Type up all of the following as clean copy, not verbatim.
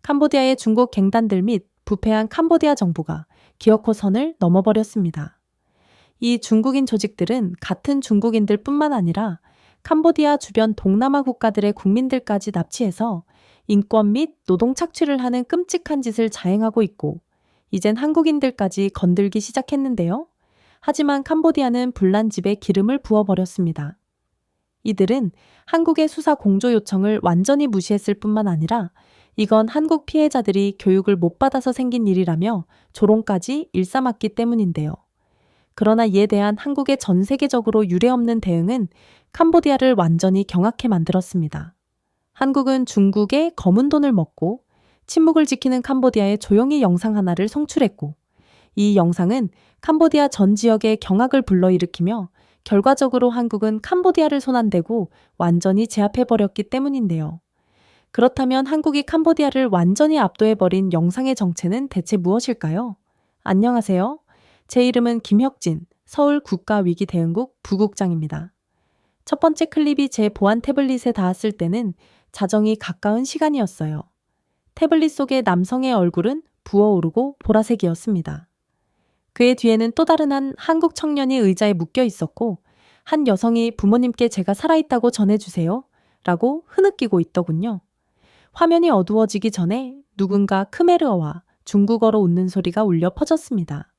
캄보디아의 중국 갱단들 및 부패한 캄보디아 정부가 기어코 선을 넘어버렸습니다. 이 중국인 조직들은 같은 중국인들 뿐만 아니라 캄보디아 주변 동남아 국가들의 국민들까지 납치해서 인권 및 노동 착취를 하는 끔찍한 짓을 자행하고 있고, 이젠 한국인들까지 건들기 시작했는데요. 하지만 캄보디아는 불난 집에 기름을 부어버렸습니다. 이들은 한국의 수사 공조 요청을 완전히 무시했을 뿐만 아니라 이건 한국 피해자들이 교육을 못 받아서 생긴 일이라며 조롱까지 일삼았기 때문인데요. 그러나 이에 대한 한국의 전 세계적으로 유례없는 대응은 캄보디아를 완전히 경악해 만들었습니다. 한국은 중국의 검은 돈을 먹고 침묵을 지키는 캄보디아의 조용히 영상 하나를 송출했고, 이 영상은 캄보디아 전 지역의 경악을 불러일으키며 결과적으로 한국은 캄보디아를 손안대고 완전히 제압해버렸기 때문인데요. 그렇다면 한국이 캄보디아를 완전히 압도해버린 영상의 정체는 대체 무엇일까요? 안녕하세요. 제 이름은 김혁진, 서울국가위기대응국 부국장입니다. 첫 번째 클립이 제 보안 태블릿에 닿았을 때는 자정이 가까운 시간이었어요. 태블릿 속의 남성의 얼굴은 부어오르고 보라색이었습니다. 그의 뒤에는 또 다른 한 한국 청년이 의자에 묶여 있었고, 한 여성이 부모님께 제가 살아있다고 전해주세요 라고 흐느끼고 있더군요. 화면이 어두워지기 전에 누군가 크메르어와 중국어로 웃는 소리가 울려 퍼졌습니다.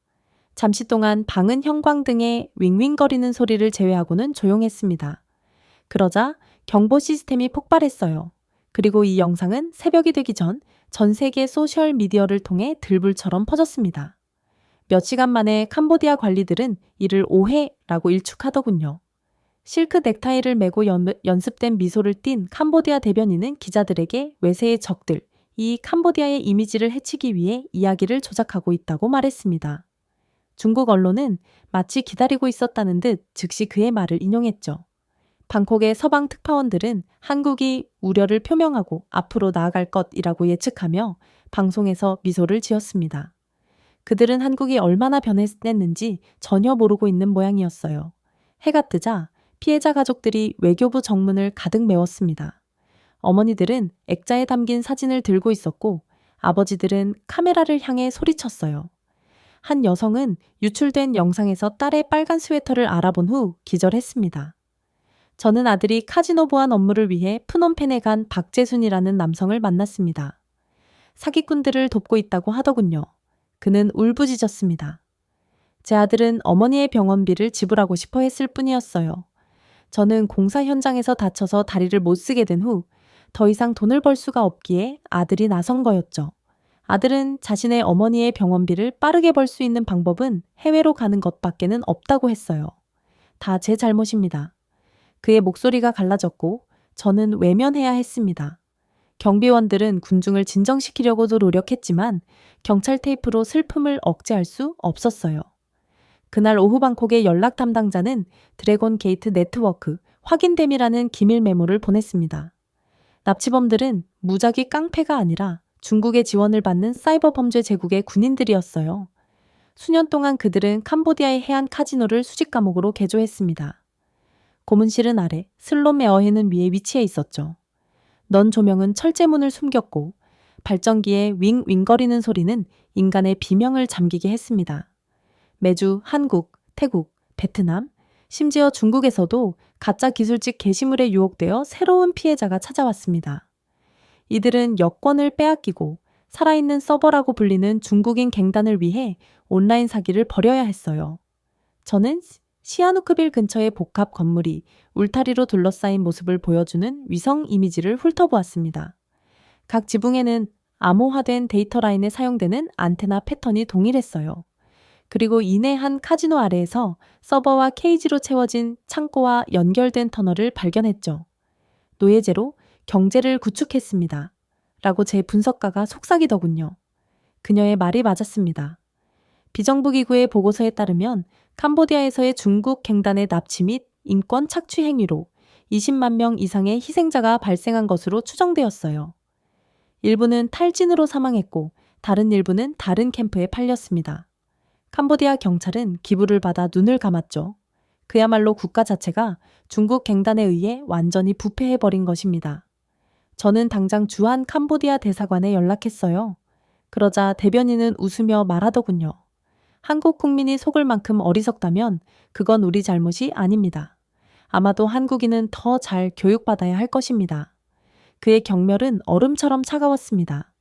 잠시 동안 방은 형광등의 윙윙거리는 소리를 제외하고는 조용했습니다. 그러자 경보 시스템이 폭발했어요. 그리고 이 영상은 새벽이 되기 전 세계 소셜미디어를 통해 들불처럼 퍼졌습니다. 몇 시간 만에 캄보디아 관리들은 이를 오해라고 일축하더군요. 실크 넥타이를 메고 연습된 미소를 띤 캄보디아 대변인은 기자들에게 외세의 적들, 이 캄보디아의 이미지를 해치기 위해 이야기를 조작하고 있다고 말했습니다. 중국 언론은 마치 기다리고 있었다는 듯 즉시 그의 말을 인용했죠. 방콕의 서방 특파원들은 한국이 우려를 표명하고 앞으로 나아갈 것이라고 예측하며 방송에서 미소를 지었습니다. 그들은 한국이 얼마나 변했는지 전혀 모르고 있는 모양이었어요. 해가 뜨자 피해자 가족들이 외교부 정문을 가득 메웠습니다. 어머니들은 액자에 담긴 사진을 들고 있었고, 아버지들은 카메라를 향해 소리쳤어요. 한 여성은 유출된 영상에서 딸의 빨간 스웨터를 알아본 후 기절했습니다. 저는 아들이 카지노 보안 업무를 위해 프놈펜에 간 박재순이라는 남성을 만났습니다. 사기꾼들을 돕고 있다고 하더군요. 그는 울부짖었습니다. 제 아들은 어머니의 병원비를 지불하고 싶어 했을 뿐이었어요. 저는 공사 현장에서 다쳐서 다리를 못 쓰게 된 후 더 이상 돈을 벌 수가 없기에 아들이 나선 거였죠. 아들은 자신의 어머니의 병원비를 빠르게 벌 수 있는 방법은 해외로 가는 것밖에는 없다고 했어요. 다 제 잘못입니다. 그의 목소리가 갈라졌고 저는 외면해야 했습니다. 경비원들은 군중을 진정시키려고도 노력했지만 경찰 테이프로 슬픔을 억제할 수 없었어요. 그날 오후 방콕의 연락 담당자는 드래곤 게이트 네트워크 확인됨이라는 기밀 메모를 보냈습니다. 납치범들은 무작위 깡패가 아니라 중국의 지원을 받는 사이버 범죄 제국의 군인들이었어요. 수년 동안 그들은 캄보디아의 해안 카지노를 수직 감옥으로 개조했습니다. 고문실은 아래, 슬롬 에어헤는 위에 위치해 있었죠. 넌 조명은 철제문을 숨겼고 발전기의 윙윙거리는 소리는 인간의 비명을 잠기게 했습니다. 매주 한국, 태국, 베트남, 심지어 중국에서도 가짜 기술직 게시물에 유혹되어 새로운 피해자가 찾아왔습니다. 이들은 여권을 빼앗기고 살아있는 서버라고 불리는 중국인 갱단을 위해 온라인 사기를 벌여야 했어요. 저는 시아누크빌 근처의 복합 건물이 울타리로 둘러싸인 모습을 보여주는 위성 이미지를 훑어보았습니다. 각 지붕에는 암호화된 데이터 라인에 사용되는 안테나 패턴이 동일했어요. 그리고 이내 한 카지노 아래에서 서버와 케이지로 채워진 창고와 연결된 터널을 발견했죠. 노예제로 경제를 구축했습니다. 라고 제 분석가가 속삭이더군요. 그녀의 말이 맞았습니다. 비정부 기구의 보고서에 따르면 캄보디아에서의 중국 갱단의 납치 및 인권 착취 행위로 20만 명 이상의 희생자가 발생한 것으로 추정되었어요. 일부는 탈진으로 사망했고 다른 일부는 다른 캠프에 팔렸습니다. 캄보디아 경찰은 기부를 받아 눈을 감았죠. 그야말로 국가 자체가 중국 갱단에 의해 완전히 부패해버린 것입니다. 저는 당장 주한 캄보디아 대사관에 연락했어요. 그러자 대변인은 웃으며 말하더군요. 한국 국민이 속을 만큼 어리석다면 그건 우리 잘못이 아닙니다. 아마도 한국인은 더 잘 교육받아야 할 것입니다. 그의 경멸은 얼음처럼 차가웠습니다.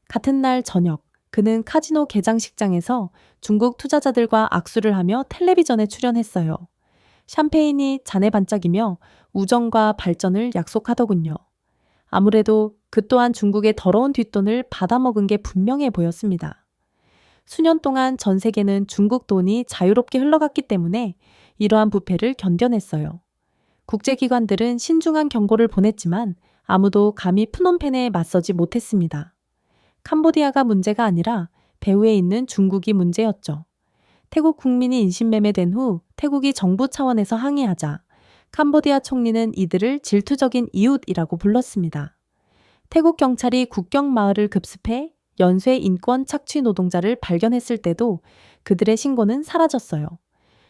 같은 날 저녁, 그는 카지노 개장식장에서 중국 투자자들과 악수를 하며 텔레비전에 출연했어요. 샴페인이 잔에 반짝이며 우정과 발전을 약속하더군요. 아무래도 그 또한 중국의 더러운 뒷돈을 받아먹은 게 분명해 보였습니다. 수년 동안 전 세계는 중국 돈이 자유롭게 흘러갔기 때문에 이러한 부패를 견뎌냈어요. 국제기관들은 신중한 경고를 보냈지만 아무도 감히 프놈펜에 맞서지 못했습니다. 캄보디아가 문제가 아니라 배후에 있는 중국이 문제였죠. 태국 국민이 인신매매된 후 태국이 정부 차원에서 항의하자 캄보디아 총리는 이들을 질투적인 이웃이라고 불렀습니다. 태국 경찰이 국경 마을을 급습해 연쇄 인권 착취 노동자를 발견했을 때도 그들의 신고는 사라졌어요.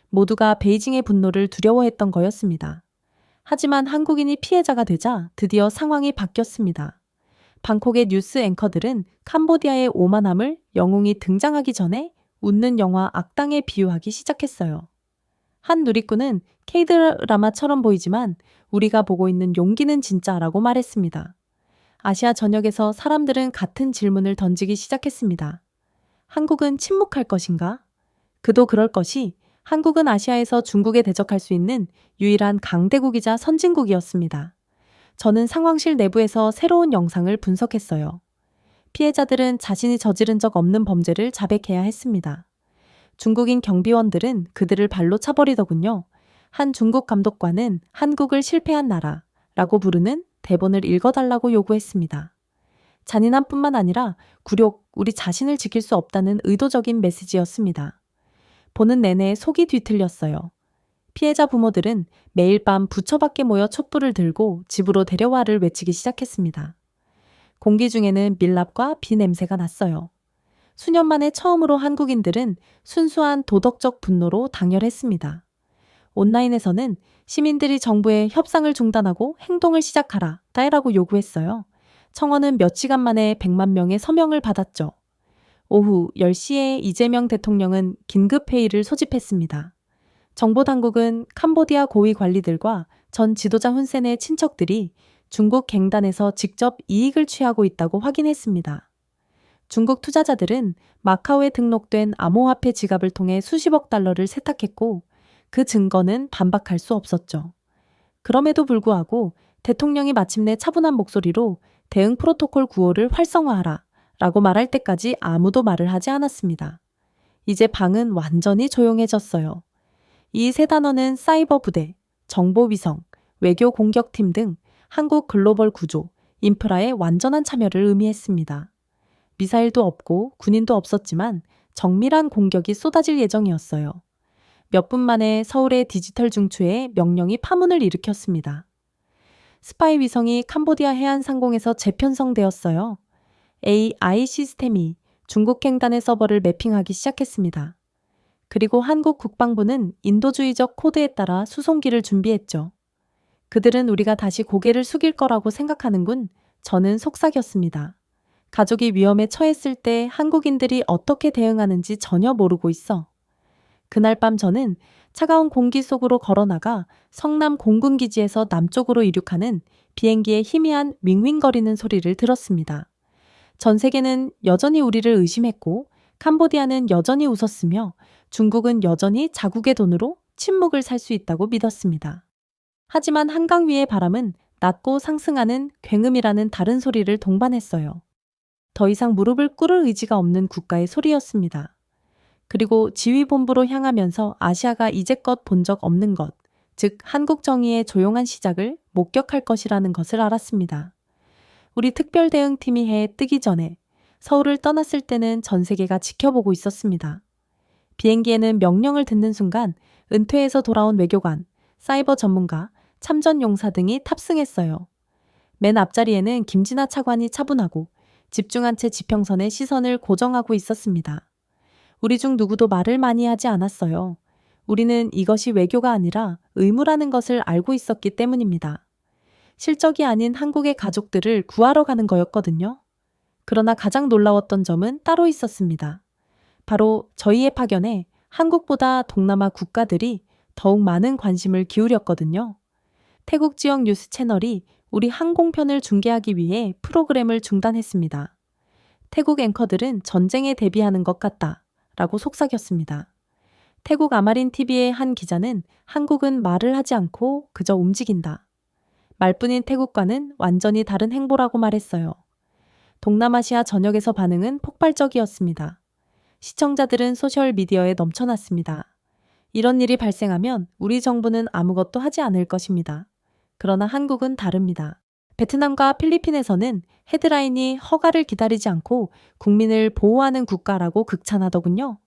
모두가 베이징의 분노를 두려워했던 거였습니다. 하지만 한국인이 피해자가 되자 드디어 상황이 바뀌었습니다. 방콕의 뉴스 앵커들은 캄보디아의 오만함을 영웅이 등장하기 전에 웃는 영화 악당에 비유하기 시작했어요. 한 누리꾼은 K드라마처럼 보이지만 우리가 보고 있는 용기는 진짜라고 말했습니다. 아시아 전역에서 사람들은 같은 질문을 던지기 시작했습니다. 한국은 침묵할 것인가? 그도 그럴 것이 한국은 아시아에서 중국에 대적할 수 있는 유일한 강대국이자 선진국이었습니다. 저는 상황실 내부에서 새로운 영상을 분석했어요. 피해자들은 자신이 저지른 적 없는 범죄를 자백해야 했습니다. 중국인 경비원들은 그들을 발로 차버리더군요. 한 중국 감독관은 한국을 실패한 나라라고 부르는 대본을 읽어달라고 요구했습니다. 잔인함뿐만 아니라 굴욕, 우리 자신을 지킬 수 없다는 의도적인 메시지였습니다. 보는 내내 속이 뒤틀렸어요. 피해자 부모들은 매일 밤 부처 밖에 모여 촛불을 들고 집으로 데려와를 외치기 시작했습니다. 공기 중에는 밀랍과 비 냄새가 났어요. 수년 만에 처음으로 한국인들은 순수한 도덕적 분노로 당열했습니다. 온라인에서는 시민들이 정부에 협상을 중단하고 행동을 시작하라, 따라고 요구했어요. 청원은 몇 시간 만에 100만 명의 서명을 받았죠. 오후 10시에 이재명 대통령은 긴급회의를 소집했습니다. 정보당국은 캄보디아 고위 관리들과 전 지도자 훈센의 친척들이 중국 갱단에서 직접 이익을 취하고 있다고 확인했습니다. 중국 투자자들은 마카오에 등록된 암호화폐 지갑을 통해 수십억 달러를 세탁했고 그 증거는 반박할 수 없었죠. 그럼에도 불구하고 대통령이 마침내 차분한 목소리로 대응 프로토콜 구호를 활성화하라 라고 말할 때까지 아무도 말을 하지 않았습니다. 이제 방은 완전히 조용해졌어요. 이 세 단어는 사이버 부대, 정보위성, 외교 공격팀 등 한국 글로벌 구조, 인프라의 완전한 참여를 의미했습니다. 미사일도 없고 군인도 없었지만 정밀한 공격이 쏟아질 예정이었어요. 몇 분 만에 서울의 디지털 중추에 명령이 파문을 일으켰습니다. 스파이 위성이 캄보디아 해안 상공에서 재편성되었어요. AI 시스템이 중국 횡단의 서버를 매핑하기 시작했습니다. 그리고 한국 국방부는 인도주의적 코드에 따라 수송기를 준비했죠. 그들은 우리가 다시 고개를 숙일 거라고 생각하는군. 저는 속삭였습니다. 가족이 위험에 처했을 때 한국인들이 어떻게 대응하는지 전혀 모르고 있어. 그날 밤 저는 차가운 공기 속으로 걸어나가 성남 공군기지에서 남쪽으로 이륙하는 비행기의 희미한 윙윙거리는 소리를 들었습니다. 전 세계는 여전히 우리를 의심했고 캄보디아는 여전히 웃었으며 중국은 여전히 자국의 돈으로 침묵을 살 수 있다고 믿었습니다. 하지만 한강 위의 바람은 낮고 상승하는 굉음이라는 다른 소리를 동반했어요. 더 이상 무릎을 꿇을 의지가 없는 국가의 소리였습니다. 그리고 지휘본부로 향하면서 아시아가 이제껏 본 적 없는 것, 즉 한국 정의의 조용한 시작을 목격할 것이라는 것을 알았습니다. 우리 특별대응팀이 해에 뜨기 전에 서울을 떠났을 때는 전 세계가 지켜보고 있었습니다. 비행기에는 명령을 듣는 순간 은퇴해서 돌아온 외교관, 사이버 전문가, 참전용사 등이 탑승했어요. 맨 앞자리에는 김진아 차관이 차분하고 집중한 채 지평선에 시선을 고정하고 있었습니다. 우리 중 누구도 말을 많이 하지 않았어요. 우리는 이것이 외교가 아니라 의무라는 것을 알고 있었기 때문입니다. 실적이 아닌 한국의 가족들을 구하러 가는 거였거든요. 그러나 가장 놀라웠던 점은 따로 있었습니다. 바로 저희의 파견에 한국보다 동남아 국가들이 더욱 많은 관심을 기울였거든요. 태국 지역 뉴스 채널이 우리 항공편을 중계하기 위해 프로그램을 중단했습니다. 태국 앵커들은 전쟁에 대비하는 것 같다 라고 속삭였습니다. 태국 아마린 TV의 한 기자는 한국은 말을 하지 않고 그저 움직인다. 말뿐인 태국과는 완전히 다른 행보라고 말했어요. 동남아시아 전역에서 반응은 폭발적이었습니다. 시청자들은 소셜미디어에 넘쳐났습니다. 이런 일이 발생하면 우리 정부는 아무것도 하지 않을 것입니다. 그러나 한국은 다릅니다. 베트남과 필리핀에서는 헤드라인이 허가를 기다리지 않고 국민을 보호하는 국가라고 극찬하더군요.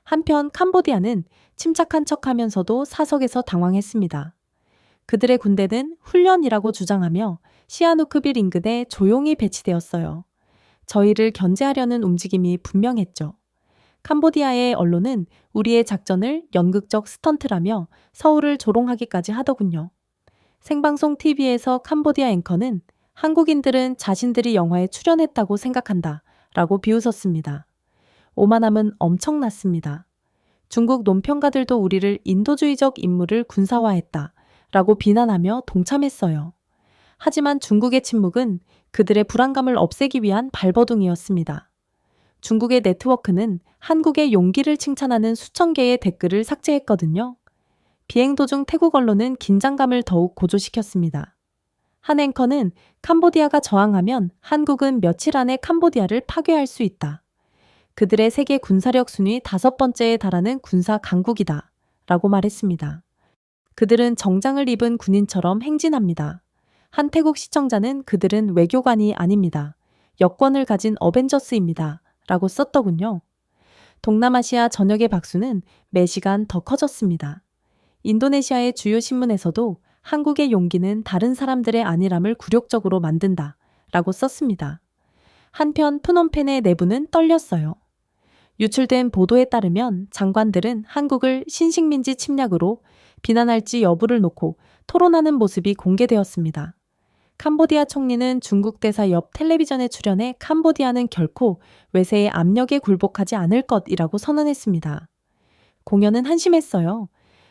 한편 캄보디아는 침착한 척하면서도 사석에서 당황했습니다. 그들의 군대는 훈련이라고 주장하며 시아누크빌 인근에 조용히 배치되었어요. 저희를 견제하려는 움직임이 분명했죠. 캄보디아의 언론은 우리의 작전을 연극적 스턴트라며 서울을 조롱하기까지 하더군요. 생방송 TV에서 캄보디아 앵커는 한국인들은 자신들이 영화에 출연했다고 생각한다 라고 비웃었습니다. 오만함은 엄청났습니다. 중국 논평가들도 우리를 인도주의적 인물을 군사화했다 라고 비난하며 동참했어요. 하지만 중국의 침묵은 그들의 불안감을 없애기 위한 발버둥이었습니다. 중국의 네트워크는 한국의 용기를 칭찬하는 수천 개의 댓글을 삭제했거든요. 비행 도중 태국 언론은 긴장감을 더욱 고조시켰습니다. 한 앵커는 캄보디아가 저항하면 한국은 며칠 안에 캄보디아를 파괴할 수 있다. 그들의 세계 군사력 순위 5번째에 달하는 군사 강국이다. 라고 말했습니다. 그들은 정장을 입은 군인처럼 행진합니다. 한 태국 시청자는 그들은 외교관이 아닙니다. 여권을 가진 어벤져스입니다. 라고 썼더군요. 동남아시아 전역의 박수는 매시간 더 커졌습니다. 인도네시아의 주요 신문에서도 한국의 용기는 다른 사람들의 안일함을 굴욕적으로 만든다. 라고 썼습니다. 한편 프놈펜의 내부는 떨렸어요. 유출된 보도에 따르면 장관들은 한국을 신식민지 침략으로 비난할지 여부를 놓고 토론하는 모습이 공개되었습니다. 캄보디아 총리는 중국 대사 옆 텔레비전에 출연해 캄보디아는 결코 외세의 압력에 굴복하지 않을 것이라고 선언했습니다. 공연은 한심했어요.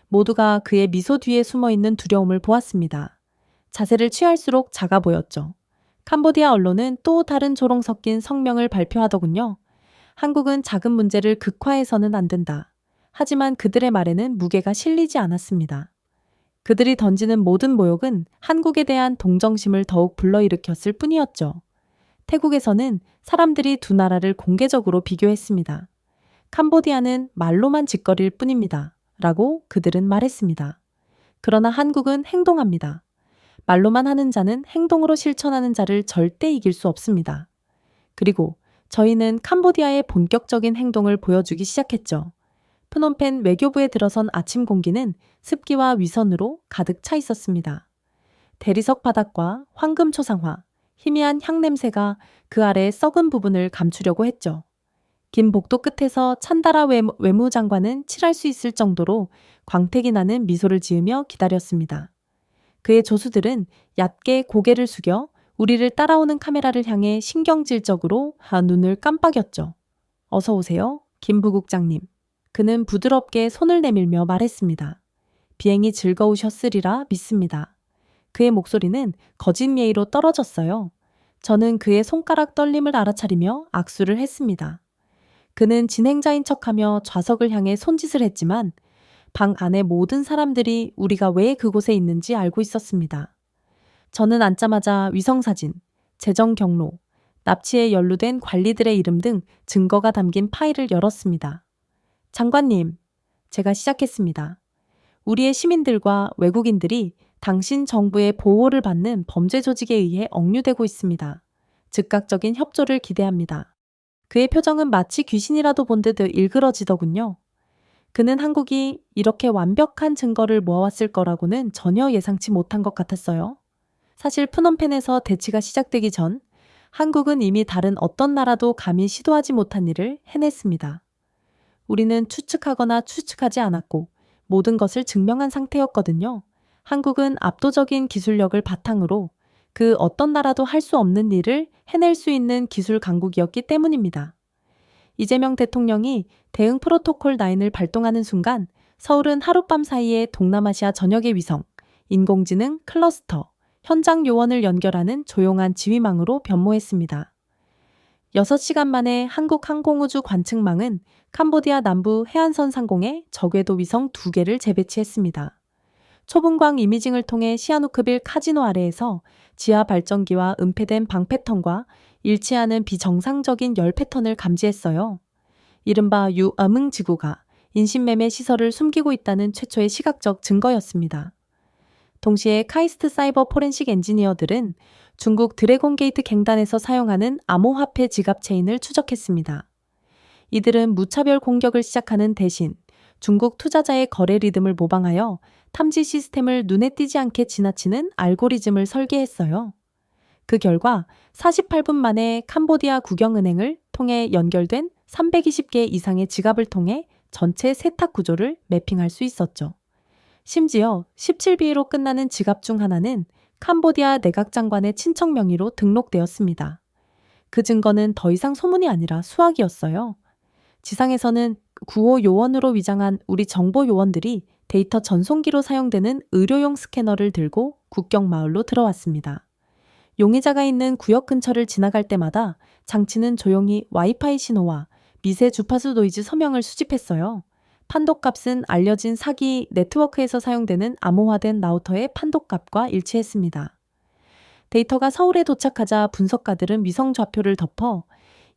모두가 그의 미소 뒤에 숨어있는 두려움을 보았습니다. 자세를 취할수록 작아 보였죠. 캄보디아 언론은 또 다른 조롱 섞인 성명을 발표하더군요. 한국은 작은 문제를 극화해서는 안 된다. 하지만 그들의 말에는 무게가 실리지 않았습니다. 그들이 던지는 모든 모욕은 한국에 대한 동정심을 더욱 불러일으켰을 뿐이었죠. 태국에서는 사람들이 두 나라를 공개적으로 비교했습니다. 캄보디아는 말로만 짓거릴 뿐입니다. 라고 그들은 말했습니다. 그러나 한국은 행동합니다. 말로만 하는 자는 행동으로 실천하는 자를 절대 이길 수 없습니다. 그리고 저희는 캄보디아의 본격적인 행동을 보여주기 시작했죠. 프놈펜 외교부에 들어선 아침 공기는 습기와 위선으로 가득 차 있었습니다. 대리석 바닥과 황금 초상화, 희미한 향 냄새가 그 아래 썩은 부분을 감추려고 했죠. 긴 복도 끝에서 찬다라 외무장관은 칠할 수 있을 정도로 광택이 나는 미소를 지으며 기다렸습니다. 그의 조수들은 얕게 고개를 숙여 우리를 따라오는 카메라를 향해 신경질적으로 눈을 깜빡였죠. 어서 오세요, 김 부국장님. 그는 부드럽게 손을 내밀며 말했습니다. 비행이 즐거우셨으리라 믿습니다. 그의 목소리는 거짓 예의로 떨어졌어요. 저는 그의 손가락 떨림을 알아차리며 악수를 했습니다. 그는 진행자인 척하며 좌석을 향해 손짓을 했지만 방 안의 모든 사람들이 우리가 왜 그곳에 있는지 알고 있었습니다. 저는 앉자마자 위성사진, 재정 경로, 납치에 연루된 관리들의 이름 등 증거가 담긴 파일을 열었습니다. 장관님, 제가 시작했습니다. 우리의 시민들과 외국인들이 당신 정부의 보호를 받는 범죄 조직에 의해 억류되고 있습니다. 즉각적인 협조를 기대합니다. 그의 표정은 마치 귀신이라도 본 듯 일그러지더군요. 그는 한국이 이렇게 완벽한 증거를 모아왔을 거라고는 전혀 예상치 못한 것 같았어요. 사실 프놈펜에서 대치가 시작되기 전 한국은 이미 다른 어떤 나라도 감히 시도하지 못한 일을 해냈습니다. 우리는 추측하거나 추측하지 않았고 모든 것을 증명한 상태였거든요. 한국은 압도적인 기술력을 바탕으로 그 어떤 나라도 할 수 없는 일을 해낼 수 있는 기술 강국이었기 때문입니다. 이재명 대통령이 대응 프로토콜 9을 발동하는 순간 서울은 하룻밤 사이에 동남아시아 전역의 위성, 인공지능, 클러스터, 현장 요원을 연결하는 조용한 지휘망으로 변모했습니다. 6시간 만에 한국 항공우주 관측망은 캄보디아 남부 해안선 상공에 저궤도 위성 2개를 재배치했습니다. 초분광 이미징을 통해 시아누크빌 카지노 아래에서 지하 발전기와 은폐된 방 패턴과 일치하는 비정상적인 열 패턴을 감지했어요. 이른바 유암흥 지구가 인신매매 시설을 숨기고 있다는 최초의 시각적 증거였습니다. 동시에 카이스트 사이버 포렌식 엔지니어들은 중국 드래곤 게이트 갱단에서 사용하는 암호화폐 지갑 체인을 추적했습니다. 이들은 무차별 공격을 시작하는 대신 중국 투자자의 거래 리듬을 모방하여 탐지 시스템을 눈에 띄지 않게 지나치는 알고리즘을 설계했어요. 그 결과 48분 만에 캄보디아 국영은행을 통해 연결된 320개 이상의 지갑을 통해 전체 세탁 구조를 매핑할 수 있었죠. 심지어 17비로 끝나는 지갑 중 하나는 캄보디아 내각 장관의 친척 명의로 등록되었습니다. 그 증거는 더 이상 소문이 아니라 수학이었어요. 지상에서는 구호 요원으로 위장한 우리 정보 요원들이 데이터 전송기로 사용되는 의료용 스캐너를 들고 국경 마을로 들어왔습니다. 용의자가 있는 구역 근처를 지나갈 때마다 장치는 조용히 와이파이 신호와 미세 주파수 노이즈 서명을 수집했어요. 판독값은 알려진 사기 네트워크에서 사용되는 암호화된 라우터의 판독값과 일치했습니다. 데이터가 서울에 도착하자 분석가들은 위성 좌표를 덮어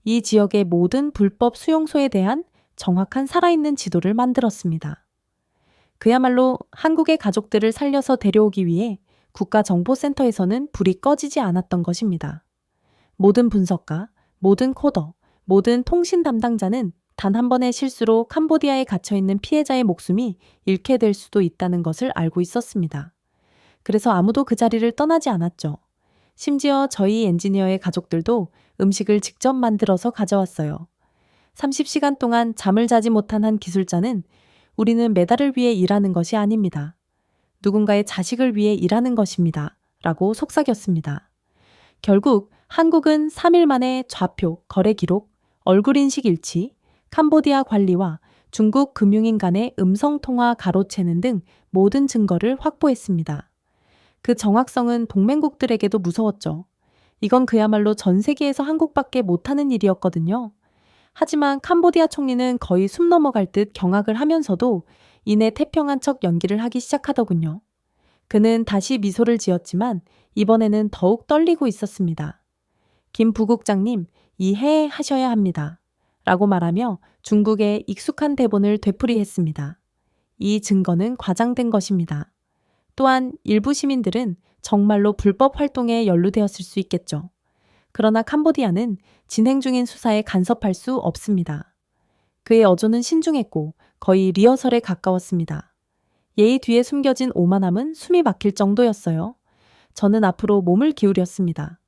이 지역의 모든 불법 수용소에 대한 정확한 살아있는 지도를 만들었습니다. 그야말로 한국의 가족들을 살려서 데려오기 위해 국가정보센터에서는 불이 꺼지지 않았던 것입니다. 모든 분석가, 모든 코더, 모든 통신 담당자는 단 한 번의 실수로 캄보디아에 갇혀있는 피해자의 목숨이 잃게 될 수도 있다는 것을 알고 있었습니다. 그래서 아무도 그 자리를 떠나지 않았죠. 심지어 저희 엔지니어의 가족들도 음식을 직접 만들어서 가져왔어요. 30시간 동안 잠을 자지 못한 한 기술자는 우리는 메달을 위해 일하는 것이 아닙니다. 누군가의 자식을 위해 일하는 것입니다. 라고 속삭였습니다. 결국 한국은 3일 만에 좌표, 거래 기록, 얼굴 인식 일치, 캄보디아 관리와 중국 금융인 간의 음성통화 가로채는 등 모든 증거를 확보했습니다. 그 정확성은 동맹국들에게도 무서웠죠. 이건 그야말로 전 세계에서 한국밖에 못하는 일이었거든요. 하지만 캄보디아 총리는 거의 숨 넘어갈 듯 경악을 하면서도 이내 태평한 척 연기를 하기 시작하더군요. 그는 다시 미소를 지었지만 이번에는 더욱 떨리고 있었습니다. 김 부국장님, 이해하셔야 합니다. 라고 말하며 중국의 익숙한 대본을 되풀이했습니다. 이 증거는 과장된 것입니다. 또한 일부 시민들은 정말로 불법 활동에 연루되었을 수 있겠죠. 그러나 캄보디아는 진행 중인 수사에 간섭할 수 없습니다. 그의 어조는 신중했고 거의 리허설에 가까웠습니다. 예의 뒤에 숨겨진 오만함은 숨이 막힐 정도였어요. 저는 앞으로 몸을 기울였습니다.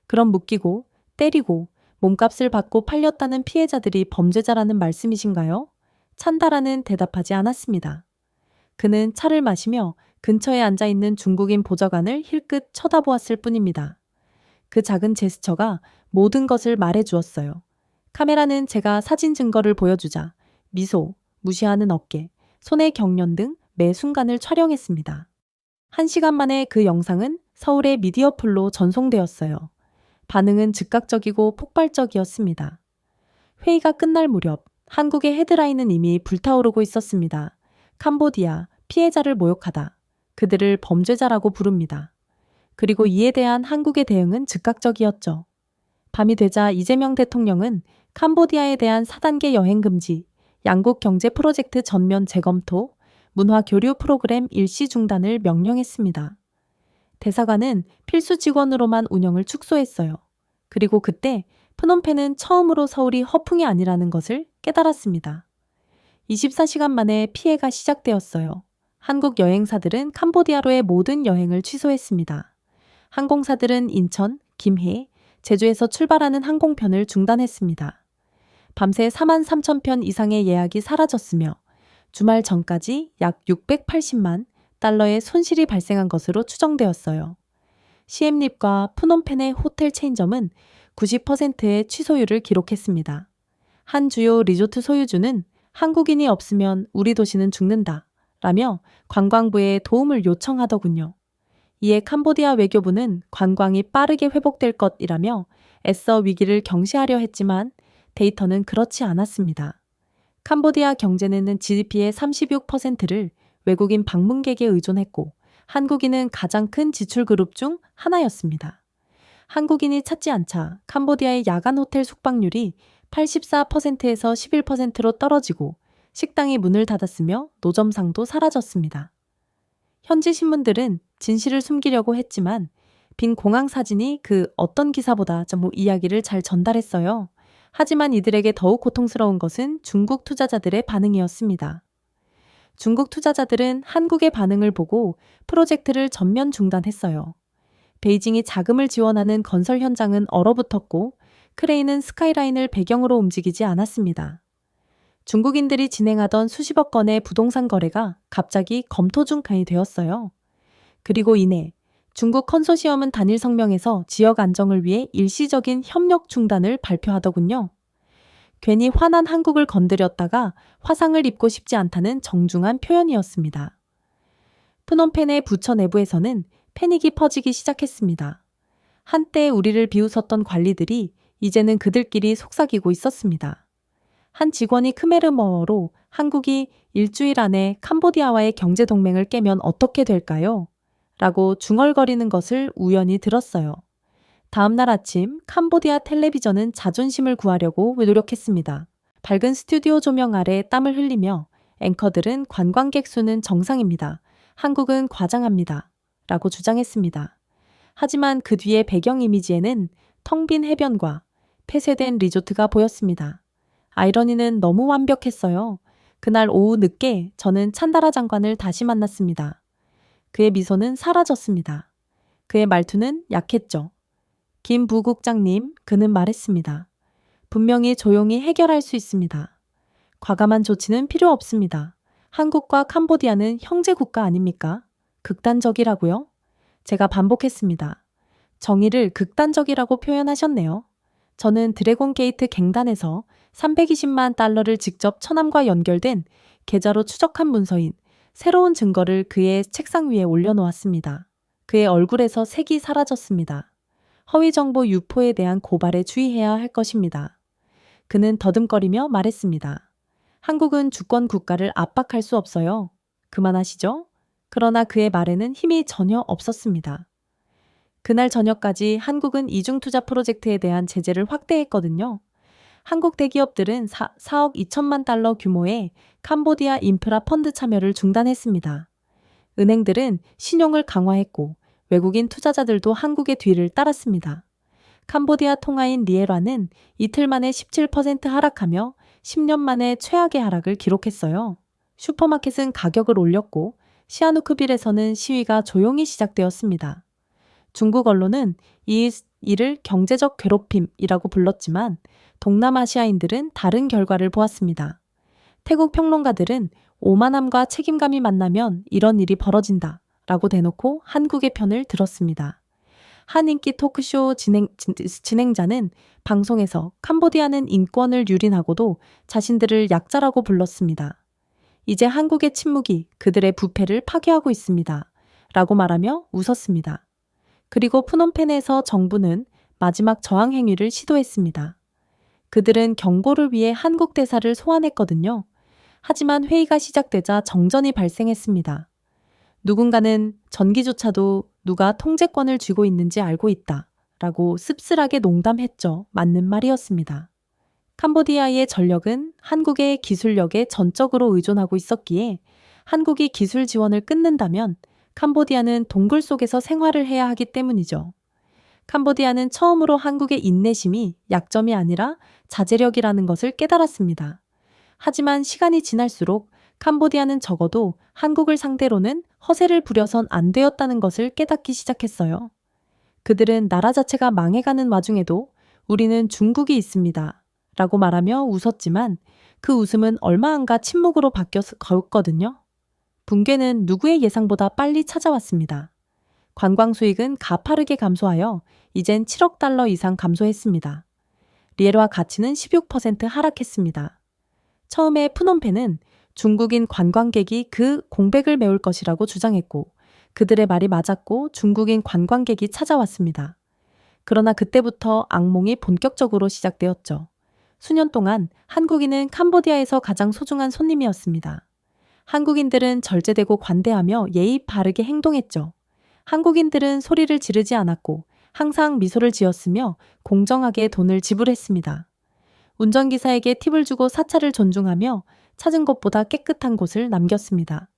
그럼 묶이고 때리고 몸값을 받고 팔렸다는 피해자들이 범죄자라는 말씀이신가요? 찬다라는 대답하지 않았습니다. 그는 차를 마시며 근처에 앉아있는 중국인 보좌관을 힐끗 쳐다보았을 뿐입니다. 그 작은 제스처가 모든 것을 말해주었어요. 카메라는 제가 사진 증거를 보여주자 미소, 무시하는 어깨, 손의 경련 등 매 순간을 촬영했습니다. 1시간 만에 그 영상은 서울의 미디어풀로 전송되었어요. 반응은 즉각적이고 폭발적이었습니다. 회의가 끝날 무렵 한국의 헤드라인은 이미 불타오르고 있었습니다. 캄보디아, 피해자를 모욕하다. 그들을 범죄자라고 부릅니다. 그리고 이에 대한 한국의 대응은 즉각적이었죠. 밤이 되자 이재명 대통령은 캄보디아에 대한 4단계 여행 금지, 양국 경제 프로젝트 전면 재검토, 문화 교류 프로그램 일시 중단을 명령했습니다. 대사관은 필수 직원으로만 운영을 축소했어요. 그리고 그때 프놈펜은 처음으로 서울이 허풍이 아니라는 것을 깨달았습니다. 24시간 만에 피해가 시작되었어요. 한국 여행사들은 캄보디아로의 모든 여행을 취소했습니다. 항공사들은 인천, 김해, 제주에서 출발하는 항공편을 중단했습니다. 밤새 43,000편 이상의 예약이 사라졌으며 주말 전까지 약 680만 달러의 손실이 발생한 것으로 추정되었어요. 시엠립과 푸놈펜의 호텔 체인점은 90%의 취소율을 기록했습니다. 한 주요 리조트 소유주는 한국인이 없으면 우리 도시는 죽는다 라며 관광부에 도움을 요청하더군요. 이에 캄보디아 외교부는 관광이 빠르게 회복될 것이라며 애써 위기를 경시하려 했지만 데이터는 그렇지 않았습니다. 캄보디아 경제는 GDP의 36%를 외국인 방문객에 의존했고 한국인은 가장 큰 지출 그룹 중 하나였습니다. 한국인이 찾지 않자 캄보디아의 야간 호텔 숙박률이 84%에서 11%로 떨어지고 식당이 문을 닫았으며 노점상도 사라졌습니다. 현지 신문들은 진실을 숨기려고 했지만 빈 공항 사진이 그 어떤 기사보다 전부 이야기를 잘 전달했어요. 하지만 이들에게 더욱 고통스러운 것은 중국 투자자들의 반응이었습니다. 중국 투자자들은 한국의 반응을 보고 프로젝트를 전면 중단했어요. 베이징이 자금을 지원하는 건설 현장은 얼어붙었고 크레인은 스카이라인을 배경으로 움직이지 않았습니다. 중국인들이 진행하던 수십억 건의 부동산 거래가 갑자기 검토 중간이 되었어요. 그리고 이내 중국 컨소시엄은 단일 성명에서 지역 안정을 위해 일시적인 협력 중단을 발표하더군요. 괜히 화난 한국을 건드렸다가 화상을 입고 싶지 않다는 정중한 표현이었습니다. 프놈펜의 부처 내부에서는 패닉이 퍼지기 시작했습니다. 한때 우리를 비웃었던 관리들이 이제는 그들끼리 속삭이고 있었습니다. 한 직원이 크메르머어로 한국이 일주일 안에 캄보디아와의 경제동맹을 깨면 어떻게 될까요? 라고 중얼거리는 것을 우연히 들었어요. 다음 날 아침 캄보디아 텔레비전은 자존심을 구하려고 노력했습니다. 밝은 스튜디오 조명 아래 땀을 흘리며 앵커들은 관광객 수는 정상입니다. 한국은 과장합니다. 라고 주장했습니다. 하지만 그 뒤의 배경 이미지에는 텅 빈 해변과 폐쇄된 리조트가 보였습니다. 아이러니는 너무 완벽했어요. 그날 오후 늦게 저는 찬다라 장관을 다시 만났습니다. 그의 미소는 사라졌습니다. 그의 말투는 약했죠. 김 부국장님, 그는 말했습니다. 분명히 조용히 해결할 수 있습니다. 과감한 조치는 필요 없습니다. 한국과 캄보디아는 형제 국가 아닙니까? 극단적이라고요? 제가 반복했습니다. 정의를 극단적이라고 표현하셨네요. 저는 드래곤 게이트 갱단에서 320만 달러를 직접 처남과 연결된 계좌로 추적한 문서인 새로운 증거를 그의 책상 위에 올려놓았습니다. 그의 얼굴에서 색이 사라졌습니다. 허위정보 유포에 대한 고발에 주의해야 할 것입니다. 그는 더듬거리며 말했습니다. 한국은 주권 국가를 압박할 수 없어요. 그만하시죠? 그러나 그의 말에는 힘이 전혀 없었습니다. 그날 저녁까지 한국은 이중투자 프로젝트에 대한 제재를 확대했거든요. 한국 대기업들은 4억 2천만 달러 규모의 캄보디아 인프라 펀드 참여를 중단했습니다. 은행들은 신용을 강화했고 외국인 투자자들도 한국의 뒤를 따랐습니다. 캄보디아 통화인 리에라는 이틀 만에 17% 하락하며 10년 만에 최악의 하락을 기록했어요. 슈퍼마켓은 가격을 올렸고 시아누크빌에서는 시위가 조용히 시작되었습니다. 중국 언론은 이를 경제적 괴롭힘이라고 불렀지만 동남아시아인들은 다른 결과를 보았습니다. 태국 평론가들은 오만함과 책임감이 만나면 이런 일이 벌어진다 라고 대놓고 한국의 편을 들었습니다. 한 인기 토크쇼 진행자는 방송에서 캄보디아는 인권을 유린하고도 자신들을 약자라고 불렀습니다. 이제 한국의 침묵이 그들의 부패를 파괴하고 있습니다. 라고 말하며 웃었습니다. 그리고 푸놈펜에서 정부는 마지막 저항 행위를 시도했습니다. 그들은 경보를 위해 한국 대사를 소환했거든요. 하지만 회의가 시작되자 정전이 발생했습니다. 누군가는 전기조차도 누가 통제권을 쥐고 있는지 알고 있다 라고 씁쓸하게 농담했죠. 맞는 말이었습니다. 캄보디아의 전력은 한국의 기술력에 전적으로 의존하고 있었기에 한국이 기술 지원을 끊는다면 캄보디아는 동굴 속에서 생활을 해야 하기 때문이죠. 캄보디아는 처음으로 한국의 인내심이 약점이 아니라 자제력이라는 것을 깨달았습니다. 하지만 시간이 지날수록 캄보디아는 적어도 한국을 상대로는 허세를 부려선 안 되었다는 것을 깨닫기 시작했어요. 그들은 나라 자체가 망해가는 와중에도 우리는 중국이 있습니다. 라고 말하며 웃었지만 그 웃음은 얼마 안가 침묵으로 바뀌었거든요. 붕괴는 누구의 예상보다 빨리 찾아왔습니다. 관광 수익은 가파르게 감소하여 이젠 7억 달러 이상 감소했습니다. 리엘화 가치는 16% 하락했습니다. 처음에 프놈펜은 중국인 관광객이 그 공백을 메울 것이라고 주장했고 그들의 말이 맞았고 중국인 관광객이 찾아왔습니다. 그러나 그때부터 악몽이 본격적으로 시작되었죠. 수년 동안 한국인은 캄보디아에서 가장 소중한 손님이었습니다. 한국인들은 절제되고 관대하며 예의 바르게 행동했죠. 한국인들은 소리를 지르지 않았고 항상 미소를 지었으며 공정하게 돈을 지불했습니다. 운전기사에게 팁을 주고 사찰을 존중하며 찾은 것보다 깨끗한 곳을 남겼습니다.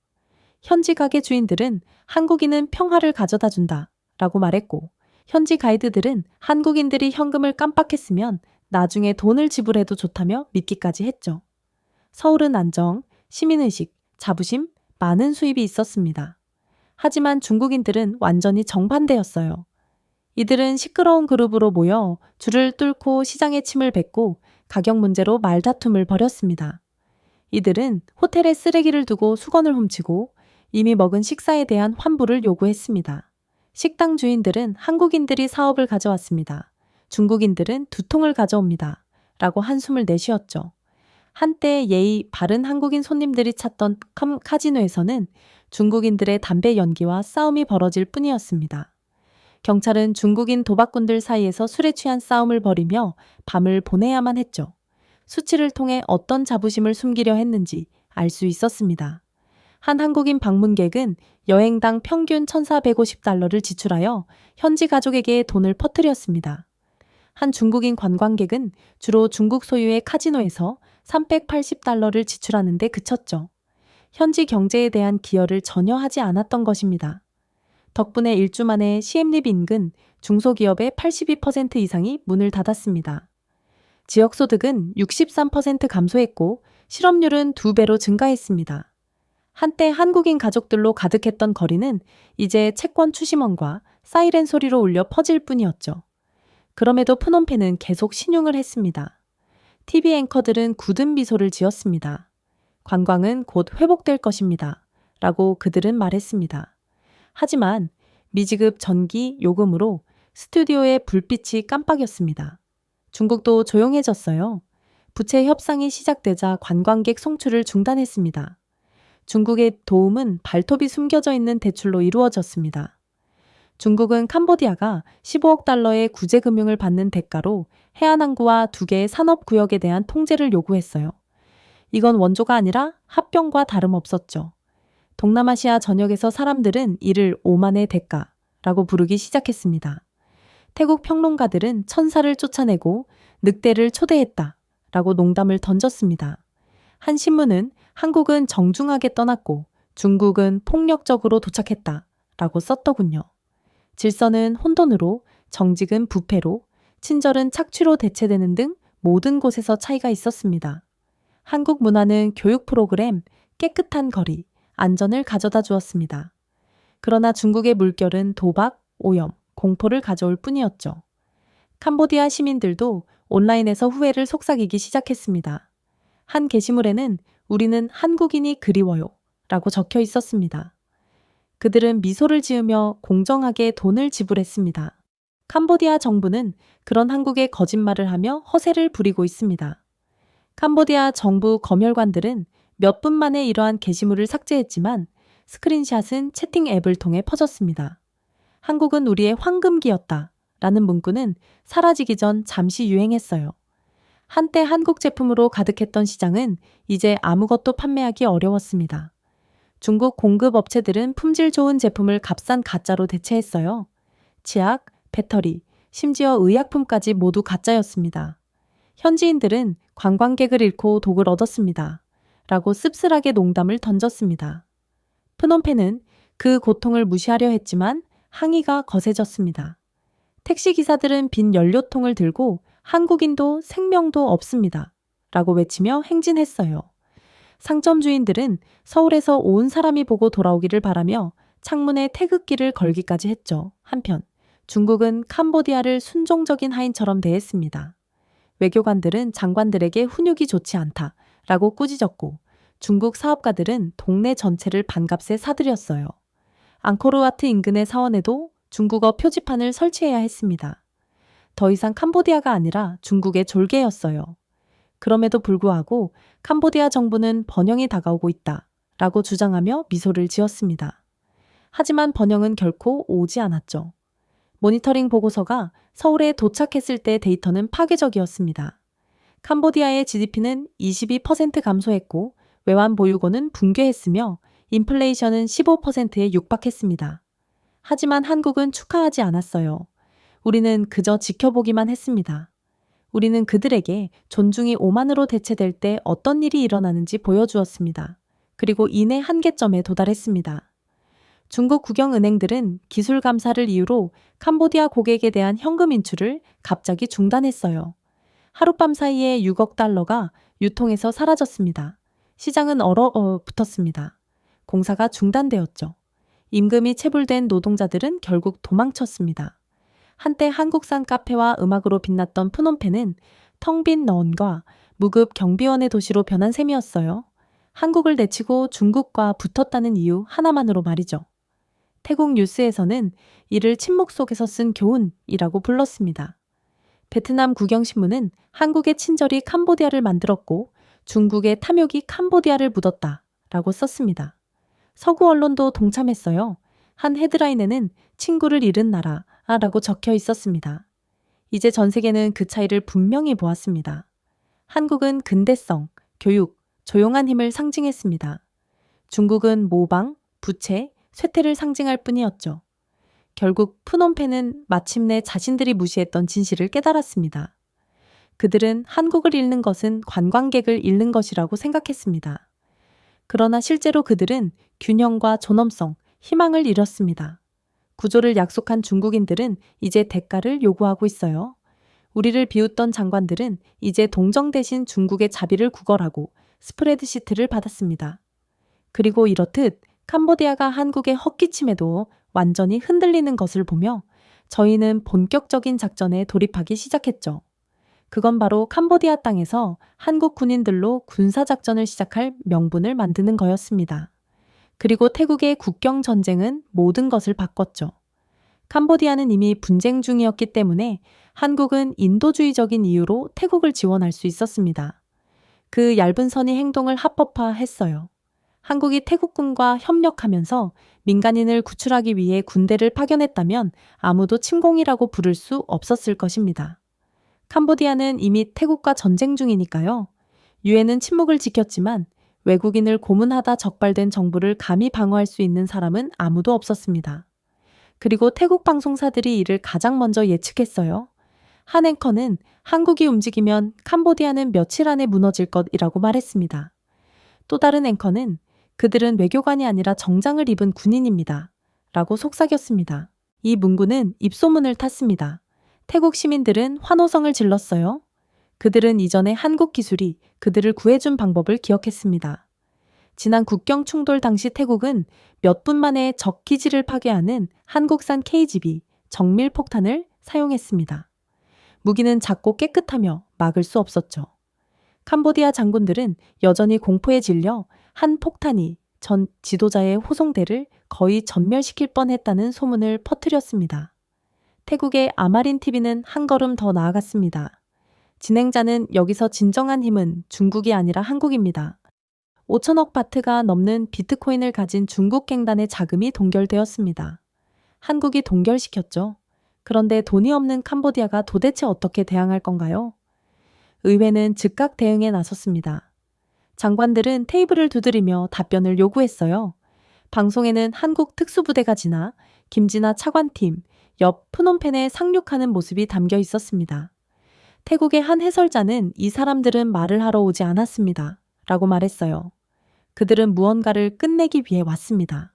현지 가게 주인들은 한국인은 평화를 가져다 준다 라고 말했고 현지 가이드들은 한국인들이 현금을 깜빡했으면 나중에 돈을 지불해도 좋다며 믿기까지 했죠. 서울은 안정, 시민의식, 자부심, 많은 수입이 있었습니다. 하지만 중국인들은 완전히 정반대였어요. 이들은 시끄러운 그룹으로 모여 줄을 뚫고 시장에 침을 뱉고 가격 문제로 말다툼을 벌였습니다. 이들은 호텔에 쓰레기를 두고 수건을 훔치고 이미 먹은 식사에 대한 환불을 요구했습니다. 식당 주인들은 한국인들이 사업을 가져왔습니다. 중국인들은 2통을 가져옵니다. 라고 한숨을 내쉬었죠. 한때 예의 바른 한국인 손님들이 찾던 카지노에서는 중국인들의 담배 연기와 싸움이 벌어질 뿐이었습니다. 경찰은 중국인 도박꾼들 사이에서 술에 취한 싸움을 벌이며 밤을 보내야만 했죠. 수치를 통해 어떤 자부심을 숨기려 했는지 알 수 있었습니다. 한 한국인 방문객은 여행당 평균 1,450달러를 지출하여 현지 가족에게 돈을 퍼뜨렸습니다. 한 중국인 관광객은 주로 중국 소유의 카지노에서 380달러를 지출하는 데 그쳤죠. 현지 경제에 대한 기여를 전혀 하지 않았던 것입니다. 덕분에 일주 만에 시엠립 인근 중소기업의 82% 이상이 문을 닫았습니다. 지역소득은 63% 감소했고 실업률은 2배로 증가했습니다. 한때 한국인 가족들로 가득했던 거리는 이제 채권 추심원과 사이렌 소리로 울려 퍼질 뿐이었죠. 그럼에도 프놈펜은 계속 신용을 했습니다. TV 앵커들은 굳은 미소를 지었습니다. 관광은 곧 회복될 것입니다. 라고 그들은 말했습니다. 하지만 미지급 전기 요금으로 스튜디오의 불빛이 깜빡였습니다. 중국도 조용해졌어요. 부채 협상이 시작되자 관광객 송출을 중단했습니다. 중국의 도움은 발톱이 숨겨져 있는 대출로 이루어졌습니다. 중국은 캄보디아가 15억 달러의 구제금융을 받는 대가로 해안항구와 2개의 산업구역에 대한 통제를 요구했어요. 이건 원조가 아니라 합병과 다름없었죠. 동남아시아 전역에서 사람들은 이를 오만의 대가라고 부르기 시작했습니다. 태국 평론가들은 천사를 쫓아내고 늑대를 초대했다라고 농담을 던졌습니다. 한 신문은 한국은 정중하게 떠났고 중국은 폭력적으로 도착했다라고 썼더군요. 질서는 혼돈으로, 정직은 부패로, 친절은 착취로 대체되는 등 모든 곳에서 차이가 있었습니다. 한국 문화는 교육 프로그램, 깨끗한 거리, 안전을 가져다 주었습니다. 그러나 중국의 물결은 도박, 오염, 공포를 가져올 뿐이었죠. 캄보디아 시민들도 온라인에서 후회를 속삭이기 시작했습니다. 한 게시물에는 우리는 한국인이 그리워요 라고 적혀 있었습니다. 그들은 미소를 지으며 공정하게 돈을 지불했습니다. 캄보디아 정부는 그런 한국의 거짓말을 하며 허세를 부리고 있습니다. 캄보디아 정부 검열관들은 몇 분 만에 이러한 게시물을 삭제했지만 스크린샷은 채팅 앱을 통해 퍼졌습니다. 한국은 우리의 황금기였다 라는 문구는 사라지기 전 잠시 유행했어요. 한때 한국 제품으로 가득했던 시장은 이제 아무것도 판매하기 어려웠습니다. 중국 공급 업체들은 품질 좋은 제품을 값싼 가짜로 대체했어요. 치약, 배터리, 심지어 의약품까지 모두 가짜였습니다. 현지인들은 관광객을 잃고 독을 얻었습니다. 라고 씁쓸하게 농담을 던졌습니다. 프놈펜은 그 고통을 무시하려 했지만 항의가 거세졌습니다. 택시기사들은 빈 연료통을 들고 한국인도 생명도 없습니다. 라고 외치며 행진했어요. 상점 주인들은 서울에서 온 사람이 보고 돌아오기를 바라며 창문에 태극기를 걸기까지 했죠. 한편 중국은 캄보디아를 순종적인 하인처럼 대했습니다. 외교관들은 장관들에게 훈육이 좋지 않다라고 꾸짖었고 중국 사업가들은 동네 전체를 반값에 사들였어요. 앙코르와트 인근의 사원에도 중국어 표지판을 설치해야 했습니다. 더 이상 캄보디아가 아니라 중국의 졸개였어요. 그럼에도 불구하고 캄보디아 정부는 번영이 다가오고 있다 라고 주장하며 미소를 지었습니다. 하지만 번영은 결코 오지 않았죠. 모니터링 보고서가 서울에 도착했을 때 데이터는 파괴적이었습니다. 캄보디아의 GDP는 22% 감소했고 외환 보유고는 붕괴했으며 인플레이션은 15%에 육박했습니다. 하지만 한국은 축하하지 않았어요. 우리는 그저 지켜보기만 했습니다. 우리는 그들에게 존중이 오만으로 대체될 때 어떤 일이 일어나는지 보여주었습니다. 그리고 이내 한계점에 도달했습니다. 중국 국영은행들은 기술 감사를 이유로 캄보디아 고객에 대한 현금 인출을 갑자기 중단했어요. 하룻밤 사이에 6억 달러가 유통에서 사라졌습니다. 시장은 얼어붙었습니다. 공사가 중단되었죠. 임금이 체불된 노동자들은 결국 도망쳤습니다. 한때 한국산 카페와 음악으로 빛났던 프놈펜은 텅 빈 넌과 무급 경비원의 도시로 변한 셈이었어요. 한국을 내치고 중국과 붙었다는 이유 하나만으로 말이죠. 태국 뉴스에서는 이를 침묵 속에서 쓴 교훈이라고 불렀습니다. 베트남 국영신문은 한국의 친절이 캄보디아를 만들었고 중국의 탐욕이 캄보디아를 묻었다 라고 썼습니다. 서구 언론도 동참했어요. 한 헤드라인에는 친구를 잃은 나라라고 적혀 있었습니다. 이제 전 세계는 그 차이를 분명히 보았습니다. 한국은 근대성, 교육, 조용한 힘을 상징했습니다. 중국은 모방, 부채, 쇠퇴를 상징할 뿐이었죠. 결국 프놈펜은 마침내 자신들이 무시했던 진실을 깨달았습니다. 그들은 한국을 잃는 것은 관광객을 잃는 것이라고 생각했습니다. 그러나 실제로 그들은 균형과 존엄성, 희망을 잃었습니다. 구조를 약속한 중국인들은 이제 대가를 요구하고 있어요. 우리를 비웃던 장관들은 이제 동정 대신 중국의 자비를 구걸하고 스프레드시트를 받았습니다. 그리고 이렇듯 캄보디아가 한국의 헛기침에도 완전히 흔들리는 것을 보며 저희는 본격적인 작전에 돌입하기 시작했죠. 그건 바로 캄보디아 땅에서 한국 군인들로 군사작전을 시작할 명분을 만드는 거였습니다. 그리고 태국의 국경 전쟁은 모든 것을 바꿨죠. 캄보디아는 이미 분쟁 중이었기 때문에 한국은 인도주의적인 이유로 태국을 지원할 수 있었습니다. 그 얇은 선이 행동을 합법화했어요. 한국이 태국군과 협력하면서 민간인을 구출하기 위해 군대를 파견했다면 아무도 침공이라고 부를 수 없었을 것입니다. 캄보디아는 이미 태국과 전쟁 중이니까요. 유엔은 침묵을 지켰지만 외국인을 고문하다 적발된 정부를 감히 방어할 수 있는 사람은 아무도 없었습니다. 그리고 태국 방송사들이 이를 가장 먼저 예측했어요. 한 앵커는 한국이 움직이면 캄보디아는 며칠 안에 무너질 것이라고 말했습니다. 또 다른 앵커는 그들은 외교관이 아니라 정장을 입은 군인입니다. 라고 속삭였습니다. 이 문구는 입소문을 탔습니다. 태국 시민들은 환호성을 질렀어요. 그들은 이전에 한국 기술이 그들을 구해준 방법을 기억했습니다. 지난 국경 충돌 당시 태국은 몇 분 만에 적 기지를 파괴하는 한국산 KGB 정밀 폭탄을 사용했습니다. 무기는 작고 깨끗하며 막을 수 없었죠. 캄보디아 장군들은 여전히 공포에 질려 한 폭탄이 전 지도자의 호송대를 거의 전멸시킬 뻔했다는 소문을 퍼뜨렸습니다. 태국의 아마린 TV는 한 걸음 더 나아갔습니다. 진행자는 여기서 진정한 힘은 중국이 아니라 한국입니다. 5천억 바트가 넘는 비트코인을 가진 중국 갱단의 자금이 동결되었습니다. 한국이 동결시켰죠. 그런데 돈이 없는 캄보디아가 도대체 어떻게 대항할 건가요? 의회는 즉각 대응에 나섰습니다. 장관들은 테이블을 두드리며 답변을 요구했어요. 방송에는 한국 특수부대가 지나 김진아 차관팀 옆 프놈펜에 상륙하는 모습이 담겨 있었습니다. 태국의 한 해설자는 이 사람들은 말을 하러 오지 않았습니다. 라고 말했어요. 그들은 무언가를 끝내기 위해 왔습니다.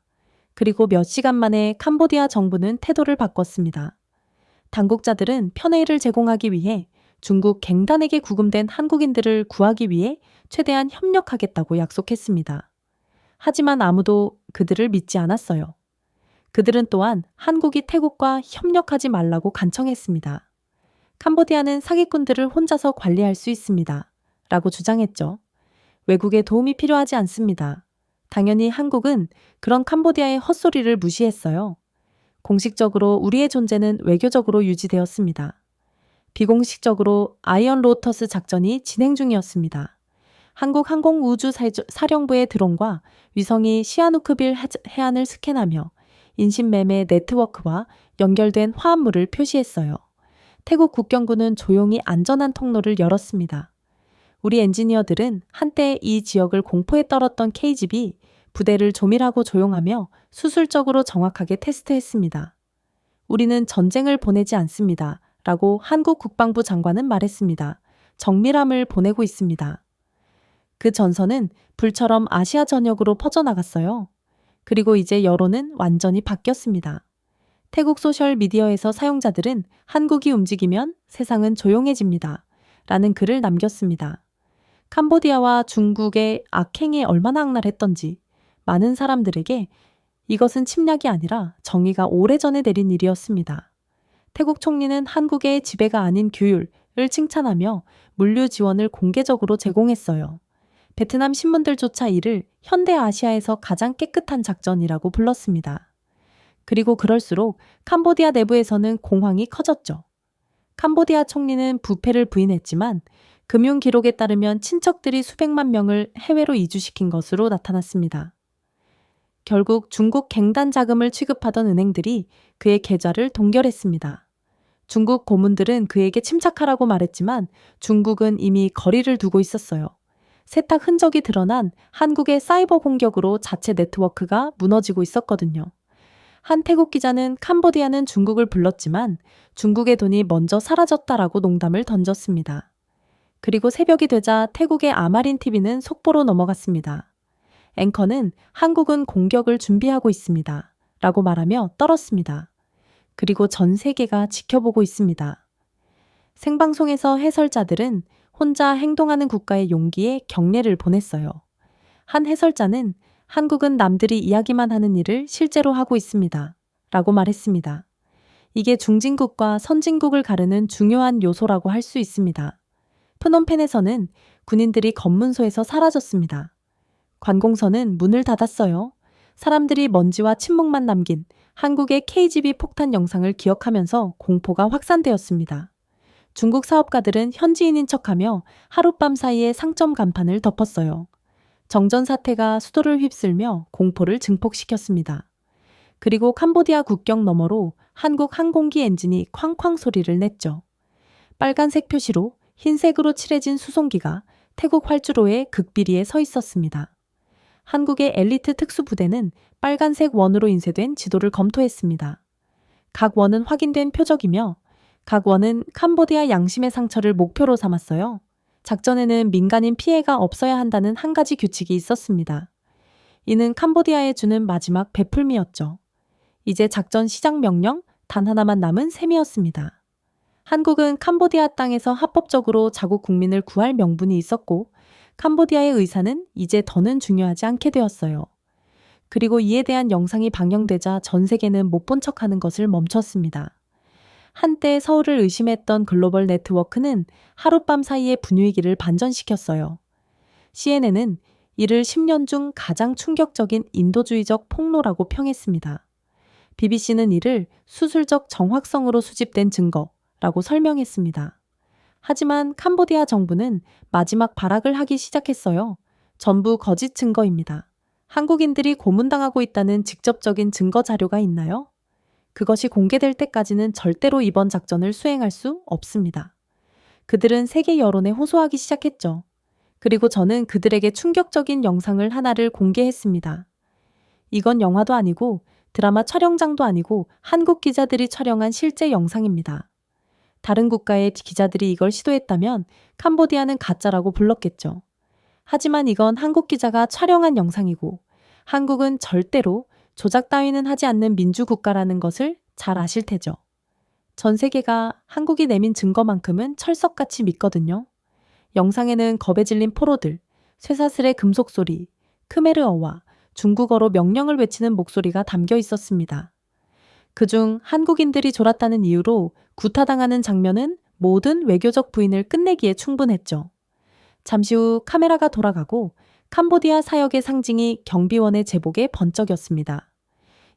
그리고 몇 시간 만에 캄보디아 정부는 태도를 바꿨습니다. 당국자들은 편의를 제공하기 위해 중국 갱단에게 구금된 한국인들을 구하기 위해 최대한 협력하겠다고 약속했습니다. 하지만 아무도 그들을 믿지 않았어요. 그들은 또한 한국이 태국과 협력하지 말라고 간청했습니다. 캄보디아는 사기꾼들을 혼자서 관리할 수 있습니다. 라고 주장했죠. 외국의 도움이 필요하지 않습니다. 당연히 한국은 그런 캄보디아의 헛소리를 무시했어요. 공식적으로 우리의 존재는 외교적으로 유지되었습니다. 비공식적으로 아이언 로터스 작전이 진행 중이었습니다. 한국 항공우주사령부의 드론과 위성이 시아누크빌 해안을 스캔하며 인신매매 네트워크와 연결된 화합물을 표시했어요. 태국 국경군은 조용히 안전한 통로를 열었습니다. 우리 엔지니어들은 한때 이 지역을 공포에 떨었던 KGB 부대를 조밀하고 조용하며 수술적으로 정확하게 테스트했습니다. 우리는 전쟁을 보내지 않습니다. 라고 한국 국방부 장관은 말했습니다. 정밀함을 보내고 있습니다. 그 전선은 불처럼 아시아 전역으로 퍼져나갔어요. 그리고 이제 여론은 완전히 바뀌었습니다. 태국 소셜미디어에서 사용자들은 한국이 움직이면 세상은 조용해집니다. 라는 글을 남겼습니다. 캄보디아와 중국의 악행이 얼마나 악랄했던지 많은 사람들에게 이것은 침략이 아니라 정의가 오래전에 내린 일이었습니다. 태국 총리는 한국의 지배가 아닌 규율을 칭찬하며 물류 지원을 공개적으로 제공했어요. 베트남 신문들조차 이를 현대아시아에서 가장 깨끗한 작전이라고 불렀습니다. 그리고 그럴수록 캄보디아 내부에서는 공황이 커졌죠. 캄보디아 총리는 부패를 부인했지만 금융 기록에 따르면 친척들이 수백만 명을 해외로 이주시킨 것으로 나타났습니다. 결국 중국 갱단 자금을 취급하던 은행들이 그의 계좌를 동결했습니다. 중국 고문들은 그에게 침착하라고 말했지만 중국은 이미 거리를 두고 있었어요. 세탁 흔적이 드러난 한국의 사이버 공격으로 자체 네트워크가 무너지고 있었거든요. 한 태국 기자는 캄보디아는 중국을 불렀지만 중국의 돈이 먼저 사라졌다라고 농담을 던졌습니다. 그리고 새벽이 되자 태국의 아마린 TV는 속보로 넘어갔습니다. 앵커는 한국은 공격을 준비하고 있습니다. 라고 말하며 떨었습니다. 그리고 전 세계가 지켜보고 있습니다. 생방송에서 해설자들은 혼자 행동하는 국가의 용기에 경례를 보냈어요. 한 해설자는 한국은 남들이 이야기만 하는 일을 실제로 하고 있습니다. 라고 말했습니다. 이게 중진국과 선진국을 가르는 중요한 요소라고 할 수 있습니다. 프놈펜에서는 군인들이 검문소에서 사라졌습니다. 관공서는 문을 닫았어요. 사람들이 먼지와 침묵만 남긴 한국의 KGB 폭탄 영상을 기억하면서 공포가 확산되었습니다. 중국 사업가들은 현지인인 척하며 하룻밤 사이에 상점 간판을 덮었어요. 정전 사태가 수도를 휩쓸며 공포를 증폭시켰습니다. 그리고 캄보디아 국경 너머로 한국 항공기 엔진이 쾅쾅 소리를 냈죠. 빨간색 표시로 흰색으로 칠해진 수송기가 태국 활주로의 극비리에 서 있었습니다. 한국의 엘리트 특수부대는 빨간색 원으로 인쇄된 지도를 검토했습니다. 각 원은 확인된 표적이며 각 원은 캄보디아 양심의 상처를 목표로 삼았어요. 작전에는 민간인 피해가 없어야 한다는 한 가지 규칙이 있었습니다. 이는 캄보디아에 주는 마지막 베풀미였죠. 이제 작전 시작 명령 단 하나만 남은 셈이었습니다. 한국은 캄보디아 땅에서 합법적으로 자국 국민을 구할 명분이 있었고 캄보디아의 의사는 이제 더는 중요하지 않게 되었어요. 그리고 이에 대한 영상이 방영되자 전 세계는 못 본 척하는 것을 멈췄습니다. 한때 서울을 의심했던 글로벌 네트워크는 하룻밤 사이에 분위기를 반전시켰어요. CNN은 이를 10년 중 가장 충격적인 인도주의적 폭로라고 평했습니다. BBC는 이를 수술적 정확성으로 수집된 증거라고 설명했습니다. 하지만 캄보디아 정부는 마지막 발악을 하기 시작했어요. 전부 거짓 증거입니다. 한국인들이 고문당하고 있다는 직접적인 증거 자료가 있나요? 그것이 공개될 때까지는 절대로 이번 작전을 수행할 수 없습니다. 그들은 세계 여론에 호소하기 시작했죠. 그리고 저는 그들에게 충격적인 영상을 하나를 공개했습니다. 이건 영화도 아니고 드라마 촬영장도 아니고 한국 기자들이 촬영한 실제 영상입니다. 다른 국가의 기자들이 이걸 시도했다면 캄보디아는 가짜라고 불렀겠죠. 하지만 이건 한국 기자가 촬영한 영상이고 한국은 절대로 조작 따위는 하지 않는 민주국가라는 것을 잘 아실 테죠. 전 세계가 한국이 내민 증거만큼은 철석같이 믿거든요. 영상에는 겁에 질린 포로들, 쇠사슬의 금속 소리, 크메르어와 중국어로 명령을 외치는 목소리가 담겨 있었습니다. 그중 한국인들이 졸았다는 이유로 구타당하는 장면은 모든 외교적 부인을 끝내기에 충분했죠. 잠시 후 카메라가 돌아가고 캄보디아 사역의 상징이 경비원의 제복의 번쩍였습니다.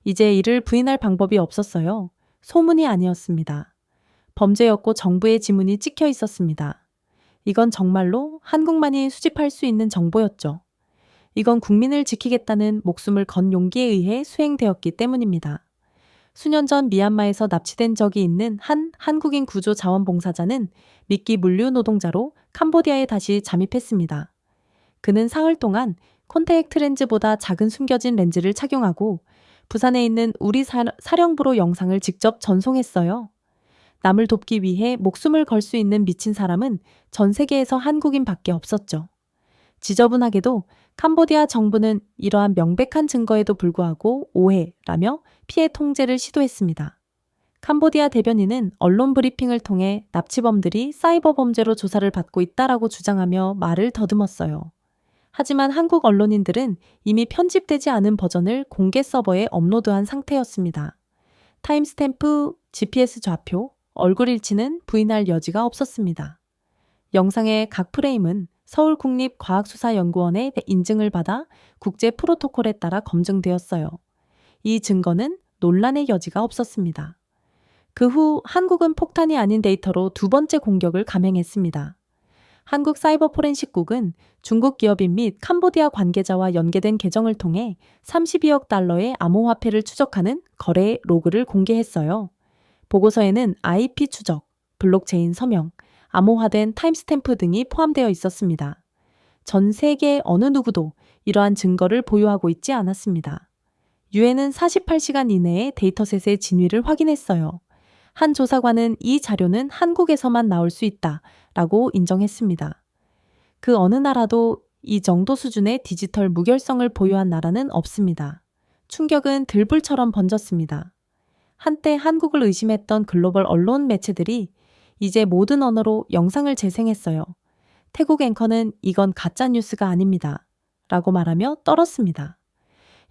이제 이를 부인할 방법이 없었어요. 소문이 아니었습니다. 범죄였고 정부의 지문이 찍혀 있었습니다. 이건 정말로 한국만이 수집할 수 있는 정보였죠. 이건 국민을 지키겠다는 목숨을 건 용기에 의해 수행되었기 때문입니다. 수년 전 미얀마에서 납치된 적이 있는 한 한국인 구조 자원봉사자는 미끼 물류 노동자로 캄보디아에 다시 잠입했습니다. 그는 사흘 동안 콘택트 렌즈보다 작은 숨겨진 렌즈를 착용하고 부산에 있는 우리 사령부로 영상을 직접 전송했어요. 남을 돕기 위해 목숨을 걸 수 있는 미친 사람은 전 세계에서 한국인밖에 없었죠. 지저분하게도 캄보디아 정부는 이러한 명백한 증거에도 불구하고 오해라며 피해 통제를 시도했습니다. 캄보디아 대변인은 언론 브리핑을 통해 납치범들이 사이버 범죄로 조사를 받고 있다라고 주장하며 말을 더듬었어요. 하지만 한국 언론인들은 이미 편집되지 않은 버전을 공개 서버에 업로드한 상태였습니다. 타임스탬프, GPS 좌표, 얼굴 일치는 부인할 여지가 없었습니다. 영상의 각 프레임은 서울국립과학수사연구원의 인증을 받아 국제 프로토콜에 따라 검증되었어요. 이 증거는 논란의 여지가 없었습니다. 그 후 한국은 폭탄이 아닌 데이터로 두 번째 공격을 감행했습니다. 한국 사이버 포렌식국은 중국 기업인 및 캄보디아 관계자와 연계된 계정을 통해 32억 달러의 암호화폐를 추적하는 거래 로그를 공개했어요. 보고서에는 IP 추적, 블록체인 서명, 암호화된 타임스탬프 등이 포함되어 있었습니다. 전 세계 어느 누구도 이러한 증거를 보유하고 있지 않았습니다. 유엔은 48시간 이내에 데이터셋의 진위를 확인했어요. 한 조사관은 이 자료는 한국에서만 나올 수 있다라고 인정했습니다. 그 어느 나라도 이 정도 수준의 디지털 무결성을 보유한 나라는 없습니다. 충격은 들불처럼 번졌습니다. 한때 한국을 의심했던 글로벌 언론 매체들이 이제 모든 언어로 영상을 재생했어요. 태국 앵커는 이건 가짜뉴스가 아닙니다. 라고 말하며 떨었습니다.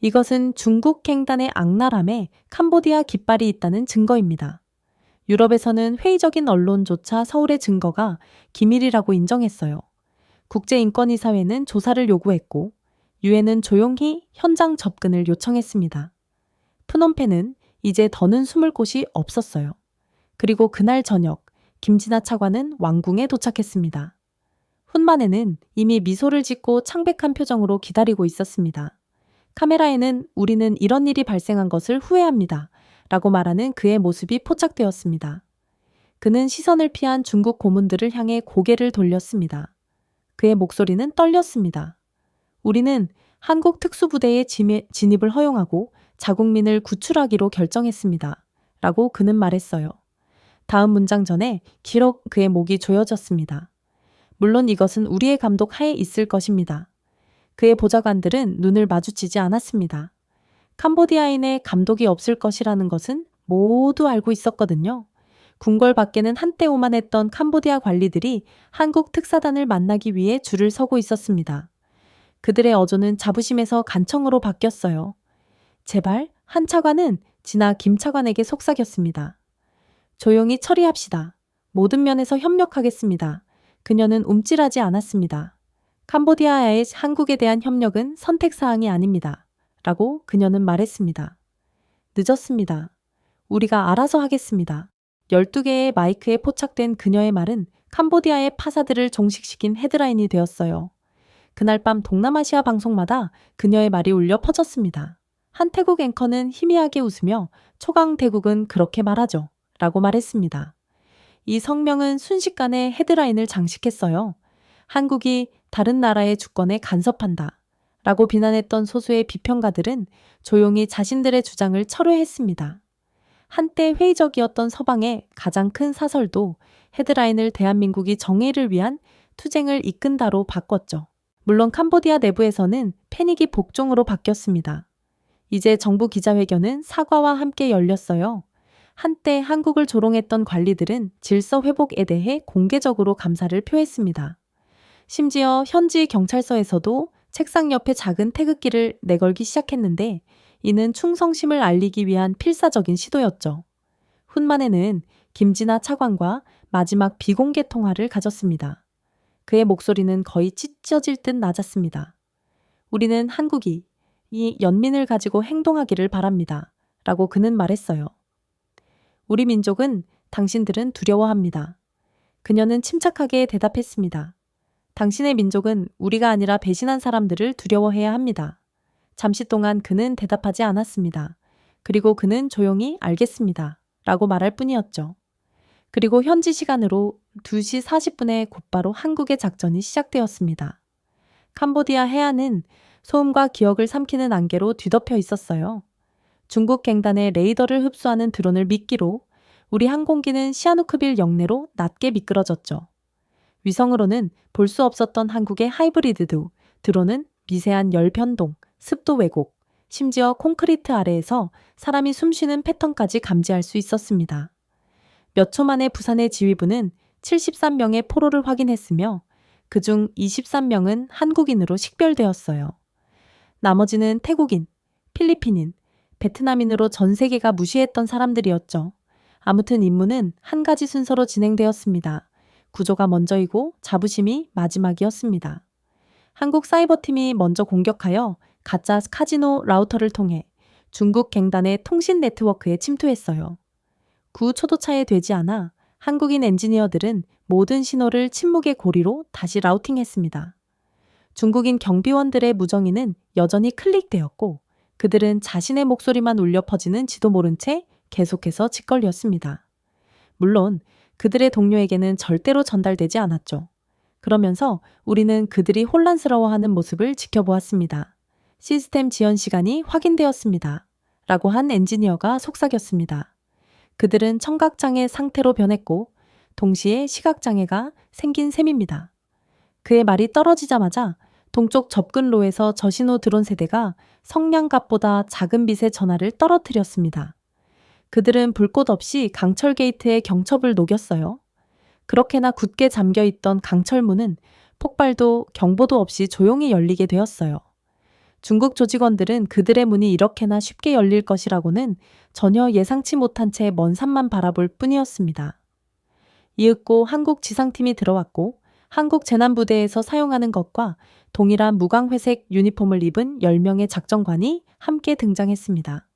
이것은 중국 횡단의 악랄함에 캄보디아 깃발이 있다는 증거입니다. 유럽에서는 회의적인 언론조차 서울의 증거가 기밀이라고 인정했어요. 국제인권이사회는 조사를 요구했고 유엔은 조용히 현장 접근을 요청했습니다. 프놈펜은 이제 더는 숨을 곳이 없었어요. 그리고 그날 저녁 김진아 차관은 왕궁에 도착했습니다. 훈만에는 이미 미소를 짓고 창백한 표정으로 기다리고 있었습니다. 카메라에는 우리는 이런 일이 발생한 것을 후회합니다. 라고 말하는 그의 모습이 포착되었습니다. 그는 시선을 피한 중국 고문들을 향해 고개를 돌렸습니다. 그의 목소리는 떨렸습니다. 우리는 한국 특수부대의 진입을 허용하고 자국민을 구출하기로 결정했습니다. 라고 그는 말했어요. 다음 문장 전에 기록 그의 목이 조여졌습니다. 물론 이것은 우리의 감독 하에 있을 것입니다. 그의 보좌관들은 눈을 마주치지 않았습니다. 캄보디아인의 감독이 없을 것이라는 것은 모두 알고 있었거든요. 궁궐 밖에는 한때 오만했던 캄보디아 관리들이 한국 특사단을 만나기 위해 줄을 서고 있었습니다. 그들의 어조는 자부심에서 간청으로 바뀌었어요. 제발 한 차관은 지나 김 차관에게 속삭였습니다. 조용히 처리합시다. 모든 면에서 협력하겠습니다. 그녀는 움찔하지 않았습니다. 캄보디아의 한국에 대한 협력은 선택사항이 아닙니다. 라고 그녀는 말했습니다. 늦었습니다. 우리가 알아서 하겠습니다. 12개의 마이크에 포착된 그녀의 말은 캄보디아의 파사들을 종식시킨 헤드라인이 되었어요. 그날 밤 동남아시아 방송마다 그녀의 말이 울려 퍼졌습니다. 한 태국 앵커는 희미하게 웃으며 초강 태국은 그렇게 말하죠. 라고 말했습니다. 이 성명은 순식간에 헤드라인을 장식했어요. 한국이 다른 나라의 주권에 간섭한다. 라고 비난했던 소수의 비평가들은 조용히 자신들의 주장을 철회했습니다. 한때 회의적이었던 서방의 가장 큰 사설도 헤드라인을 대한민국이 정의를 위한 투쟁을 이끈다로 바꿨죠. 물론 캄보디아 내부에서는 패닉이 복종으로 바뀌었습니다. 이제 정부 기자회견은 사과와 함께 열렸어요. 한때 한국을 조롱했던 관리들은 질서 회복에 대해 공개적으로 감사를 표했습니다. 심지어 현지 경찰서에서도 책상 옆에 작은 태극기를 내걸기 시작했는데 이는 충성심을 알리기 위한 필사적인 시도였죠. 훈만에는 김진아 차관과 마지막 비공개 통화를 가졌습니다. 그의 목소리는 거의 찢어질 듯 낮았습니다. 우리는 한국이 이 연민을 가지고 행동하기를 바랍니다. 라고 그는 말했어요. 우리 민족은 당신들은 두려워합니다. 그녀는 침착하게 대답했습니다. 당신의 민족은 우리가 아니라 배신한 사람들을 두려워해야 합니다. 잠시 동안 그는 대답하지 않았습니다. 그리고 그는 조용히 알겠습니다. 라고 말할 뿐이었죠. 그리고 현지 시간으로 2시 40분에 곧바로 한국의 작전이 시작되었습니다. 캄보디아 해안은 소음과 기억을 삼키는 안개로 뒤덮여 있었어요. 중국 갱단의 레이더를 흡수하는 드론을 미끼로 우리 항공기는 시아누크빌 영내로 낮게 미끄러졌죠. 위성으로는 볼 수 없었던 한국의 하이브리드도 드론은 미세한 열 변동, 습도 왜곡, 심지어 콘크리트 아래에서 사람이 숨쉬는 패턴까지 감지할 수 있었습니다. 몇 초 만에 부산의 지휘부는 73명의 포로를 확인했으며 그중 23명은 한국인으로 식별되었어요. 나머지는 태국인, 필리핀인, 베트남인으로 전 세계가 무시했던 사람들이었죠. 아무튼 임무는 한 가지 순서로 진행되었습니다. 구조가 먼저이고 자부심이 마지막이었습니다. 한국 사이버팀이 먼저 공격하여 가짜 카지노 라우터를 통해 중국 갱단의 통신 네트워크에 침투했어요. 9초도 차에 되지 않아 한국인 엔지니어들은 모든 신호를 침묵의 고리로 다시 라우팅했습니다. 중국인 경비원들의 무정의는 여전히 클릭되었고 그들은 자신의 목소리만 울려 퍼지는 지도 모른 채 계속해서 짓걸렸습니다. 물론 그들의 동료에게는 절대로 전달되지 않았죠. 그러면서 우리는 그들이 혼란스러워하는 모습을 지켜보았습니다. 시스템 지연 시간이 확인되었습니다. 라고 한 엔지니어가 속삭였습니다. 그들은 청각장애 상태로 변했고 동시에 시각장애가 생긴 셈입니다. 그의 말이 떨어지자마자 동쪽 접근로에서 저신호 드론 세대가 성냥갑보다 작은 빛의 전하를 떨어뜨렸습니다. 그들은 볼 곳 없이 강철 게이트에 경첩을 녹였어요. 그렇게나 굳게 잠겨있던 강철문은 폭발도 경보도 없이 조용히 열리게 되었어요. 중국 조직원들은 그들의 문이 이렇게나 쉽게 열릴 것이라고는 전혀 예상치 못한 채 먼 산만 바라볼 뿐이었습니다. 이윽고 한국 지상팀이 들어왔고 한국 재난부대에서 사용하는 것과 동일한 무광회색 유니폼을 입은 10명의 작전관이 함께 등장했습니다.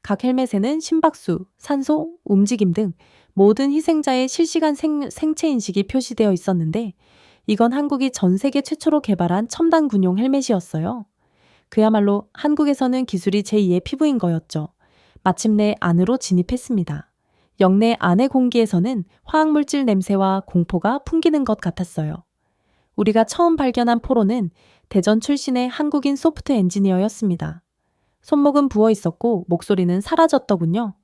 각 헬멧에는 심박수, 산소, 움직임 등 모든 희생자의 실시간 생체 인식이 표시되어 있었는데 이건 한국이 전 세계 최초로 개발한 첨단 군용 헬멧이었어요. 그야말로 한국에서는 기술이 제2의 피부인 거였죠. 마침내 안으로 진입했습니다. 영내 안의 공기에서는 화학물질 냄새와 공포가 풍기는 것 같았어요. 우리가 처음 발견한 포로는 대전 출신의 한국인 소프트 엔지니어였습니다. 손목은 부어 있었고 목소리는 사라졌더군요.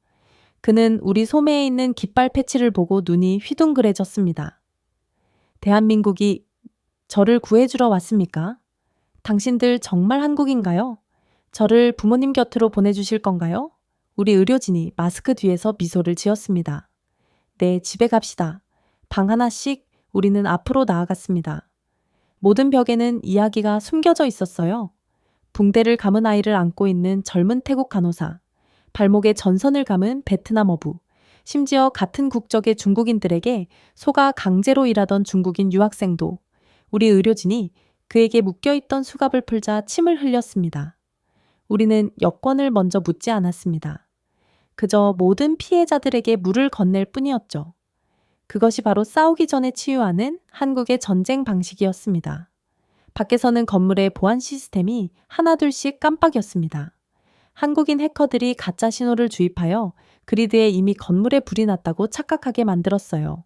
그는 우리 소매에 있는 깃발 패치를 보고 눈이 휘둥그레졌습니다. 대한민국이 저를 구해주러 왔습니까? 당신들 정말 한국인가요? 저를 부모님 곁으로 보내주실 건가요? 우리 의료진이 마스크 뒤에서 미소를 지었습니다. 네, 집에 갑시다. 방 하나씩 우리는 앞으로 나아갔습니다. 모든 벽에는 이야기가 숨겨져 있었어요. 붕대를 감은 아이를 안고 있는 젊은 태국 간호사, 발목에 전선을 감은 베트남 어부, 심지어 같은 국적의 중국인들에게 속아 강제로 일하던 중국인 유학생도 우리 의료진이 그에게 묶여있던 수갑을 풀자 침을 흘렸습니다. 우리는 여권을 먼저 묻지 않았습니다. 그저 모든 피해자들에게 물을 건넬 뿐이었죠. 그것이 바로 싸우기 전에 치유하는 한국의 전쟁 방식이었습니다. 밖에서는 건물의 보안 시스템이 하나둘씩 깜빡였습니다. 한국인 해커들이 가짜 신호를 주입하여 그리드에 이미 건물에 불이 났다고 착각하게 만들었어요.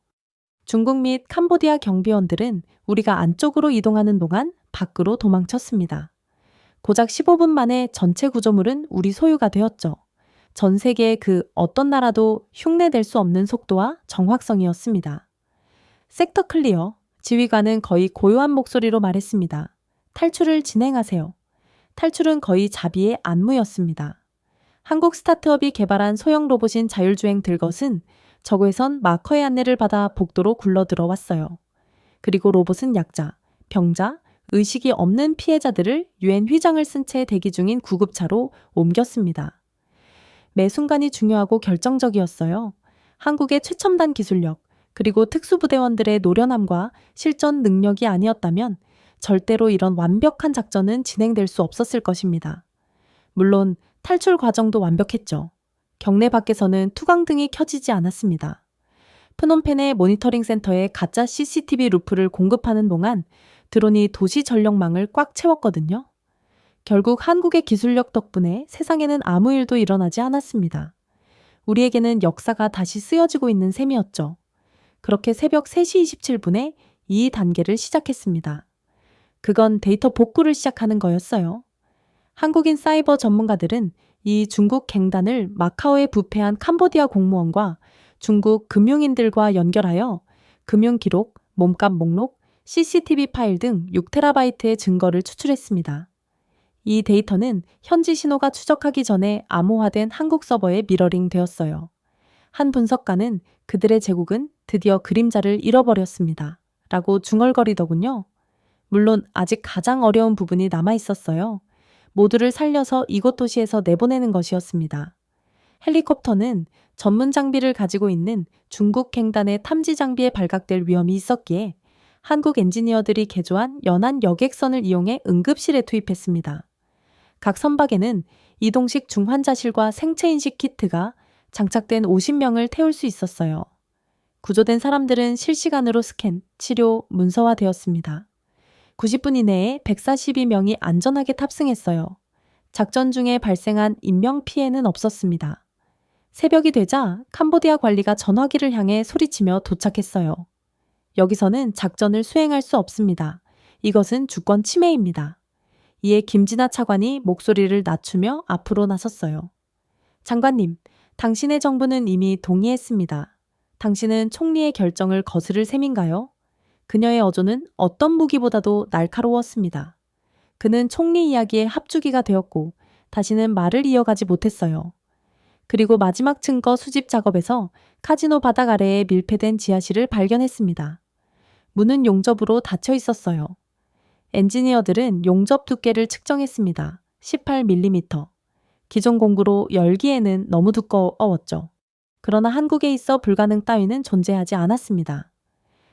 중국 및 캄보디아 경비원들은 우리가 안쪽으로 이동하는 동안 밖으로 도망쳤습니다. 고작 15분 만에 전체 구조물은 우리 소유가 되었죠. 전 세계의 그 어떤 나라도 흉내낼 수 없는 속도와 정확성이었습니다. 섹터 클리어, 지휘관은 거의 고요한 목소리로 말했습니다. 탈출을 진행하세요. 탈출은 거의 자비의 안무였습니다. 한국 스타트업이 개발한 소형 로봇인 자율주행 들것은 저구에선 마커의 안내를 받아 복도로 굴러 들어왔어요. 그리고 로봇은 약자, 병자, 의식이 없는 피해자들을 유엔 휘장을 쓴 채 대기 중인 구급차로 옮겼습니다. 매 순간이 중요하고 결정적이었어요. 한국의 최첨단 기술력, 그리고 특수부대원들의 노련함과 실전 능력이 아니었다면 절대로 이런 완벽한 작전은 진행될 수 없었을 것입니다. 물론 탈출 과정도 완벽했죠. 경내 밖에서는 투광등이 켜지지 않았습니다. 프놈펜의 모니터링 센터에 가짜 CCTV 루프를 공급하는 동안 드론이 도시 전력망을 꽉 채웠거든요. 결국 한국의 기술력 덕분에 세상에는 아무 일도 일어나지 않았습니다. 우리에게는 역사가 다시 쓰여지고 있는 셈이었죠. 그렇게 새벽 3시 27분에 2단계를 시작했습니다. 그건 데이터 복구를 시작하는 거였어요. 한국인 사이버 전문가들은 이 중국 갱단을 마카오에 부패한 캄보디아 공무원과 중국 금융인들과 연결하여 금융 기록, 몸값 목록, CCTV 파일 등 6TB의 증거를 추출했습니다. 이 데이터는 현지 신호가 추적하기 전에 암호화된 한국 서버에 미러링 되었어요. 한 분석가는 그들의 제국은 드디어 그림자를 잃어버렸습니다. 라고 중얼거리더군요. 물론 아직 가장 어려운 부분이 남아 있었어요. 모두를 살려서 이곳 도시에서 내보내는 것이었습니다. 헬리콥터는 전문 장비를 가지고 있는 중국 갱단의 탐지 장비에 발각될 위험이 있었기에 한국 엔지니어들이 개조한 연안 여객선을 이용해 응급실에 투입했습니다. 각 선박에는 이동식 중환자실과 생체인식 키트가 장착된 50명을 태울 수 있었어요. 구조된 사람들은 실시간으로 스캔, 치료, 문서화되었습니다. 90분 이내에 142명이 안전하게 탑승했어요. 작전 중에 발생한 인명피해는 없었습니다. 새벽이 되자 캄보디아 관리가 전화기를 향해 소리치며 도착했어요. 여기서는 작전을 수행할 수 없습니다. 이것은 주권 침해입니다. 이에 김진아 차관이 목소리를 낮추며 앞으로 나섰어요. 장관님, 당신의 정부는 이미 동의했습니다. 당신은 총리의 결정을 거스를 셈인가요? 그녀의 어조는 어떤 무기보다도 날카로웠습니다. 그는 총리 이야기에 합주기가 되었고 다시는 말을 이어가지 못했어요. 그리고 마지막 증거 수집 작업에서 카지노 바닥 아래에 밀폐된 지하실을 발견했습니다. 문은 용접으로 닫혀 있었어요. 엔지니어들은 용접 두께를 측정했습니다. 18mm. 기존 공구로 열기에는 너무 두꺼웠죠. 그러나 한국에 있어 불가능 따위는 존재하지 않았습니다.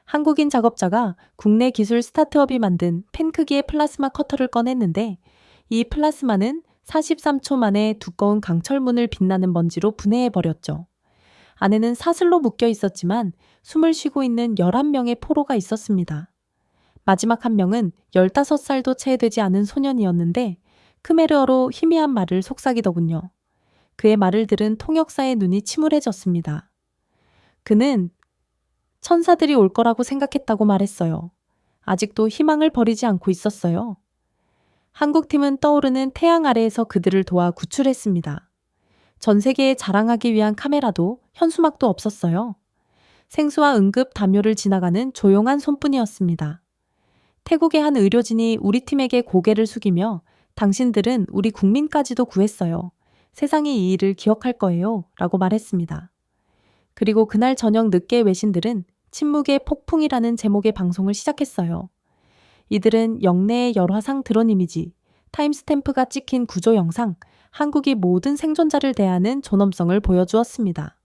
한국인 작업자가 국내 기술 스타트업이 만든 펜 크기의 플라스마 커터를 꺼냈는데 이 플라스마는 43초 만에 두꺼운 강철문을 빛나는 먼지로 분해해버렸죠. 안에는 사슬로 묶여 있었지만 숨을 쉬고 있는 11명의 포로가 있었습니다. 마지막 한 명은 15살도 채 되지 않은 소년이었는데 크메르어로 희미한 말을 속삭이더군요. 그의 말을 들은 통역사의 눈이 침울해졌습니다. 그는 천사들이 올 거라고 생각했다고 말했어요. 아직도 희망을 버리지 않고 있었어요. 한국팀은 떠오르는 태양 아래에서 그들을 도와 구출했습니다. 전 세계에 자랑하기 위한 카메라도 현수막도 없었어요. 생수와 응급 담요를 지나가는 조용한 손뿐이었습니다. 태국의 한 의료진이 우리 팀에게 고개를 숙이며 당신들은 우리 국민까지도 구했어요. 세상이 이 일을 기억할 거예요. 라고 말했습니다. 그리고 그날 저녁 늦게 외신들은 침묵의 폭풍이라는 제목의 방송을 시작했어요. 이들은 영내의 열화상 드론 이미지, 타임스탬프가 찍힌 구조 영상, 한국이 모든 생존자를 대하는 존엄성을 보여주었습니다.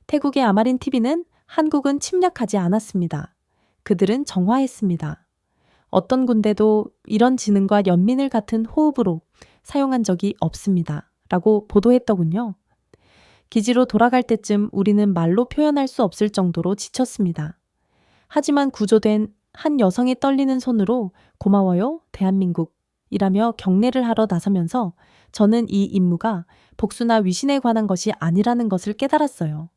태국의 아마린 TV는 한국은 침략하지 않았습니다. 그들은 정화했습니다. 어떤 군대도 이런 지능과 연민을 같은 호흡으로 사용한 적이 없습니다. 라고 보도했더군요. 기지로 돌아갈 때쯤 우리는 말로 표현할 수 없을 정도로 지쳤습니다. 하지만 구조된 한 여성이 떨리는 손으로 고마워요, 대한민국 이라며 격려를 하러 나서면서 저는 이 임무가 복수나 위신에 관한 것이 아니라는 것을 깨달았어요.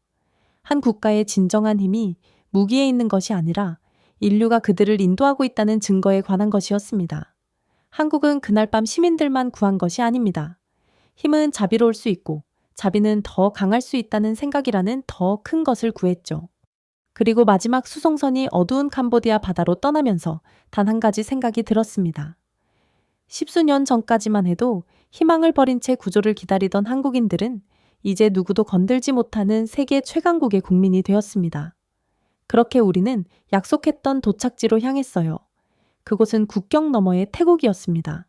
한 국가의 진정한 힘이 무기에 있는 것이 아니라 인류가 그들을 인도하고 있다는 증거에 관한 것이었습니다. 한국은 그날 밤 시민들만 구한 것이 아닙니다. 힘은 자비로울 수 있고 자비는 더 강할 수 있다는 생각이라는 더 큰 것을 구했죠. 그리고 마지막 수송선이 어두운 캄보디아 바다로 떠나면서 단 한 가지 생각이 들었습니다. 10수년 전까지만 해도 희망을 버린 채 구조를 기다리던 한국인들은 이제 누구도 건들지 못하는 세계 최강국의 국민이 되었습니다. 그렇게 우리는 약속했던 도착지로 향했어요. 그곳은 국경 너머의 태국이었습니다.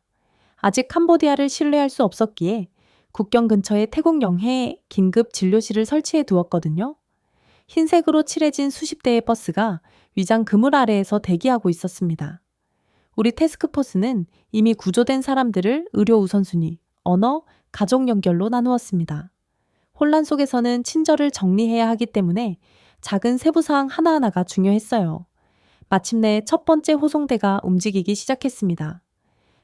아직 캄보디아를 신뢰할 수 없었기에 국경 근처에 태국 영해에 긴급 진료실을 설치해 두었거든요. 흰색으로 칠해진 수십 대의 버스가 위장 그물 아래에서 대기하고 있었습니다. 우리 태스크포스는 이미 구조된 사람들을 의료 우선순위, 언어, 가족 연결로 나누었습니다. 혼란 속에서는 친절을 정리해야 하기 때문에 작은 세부사항 하나하나가 중요했어요. 마침내 첫 번째 호송대가 움직이기 시작했습니다.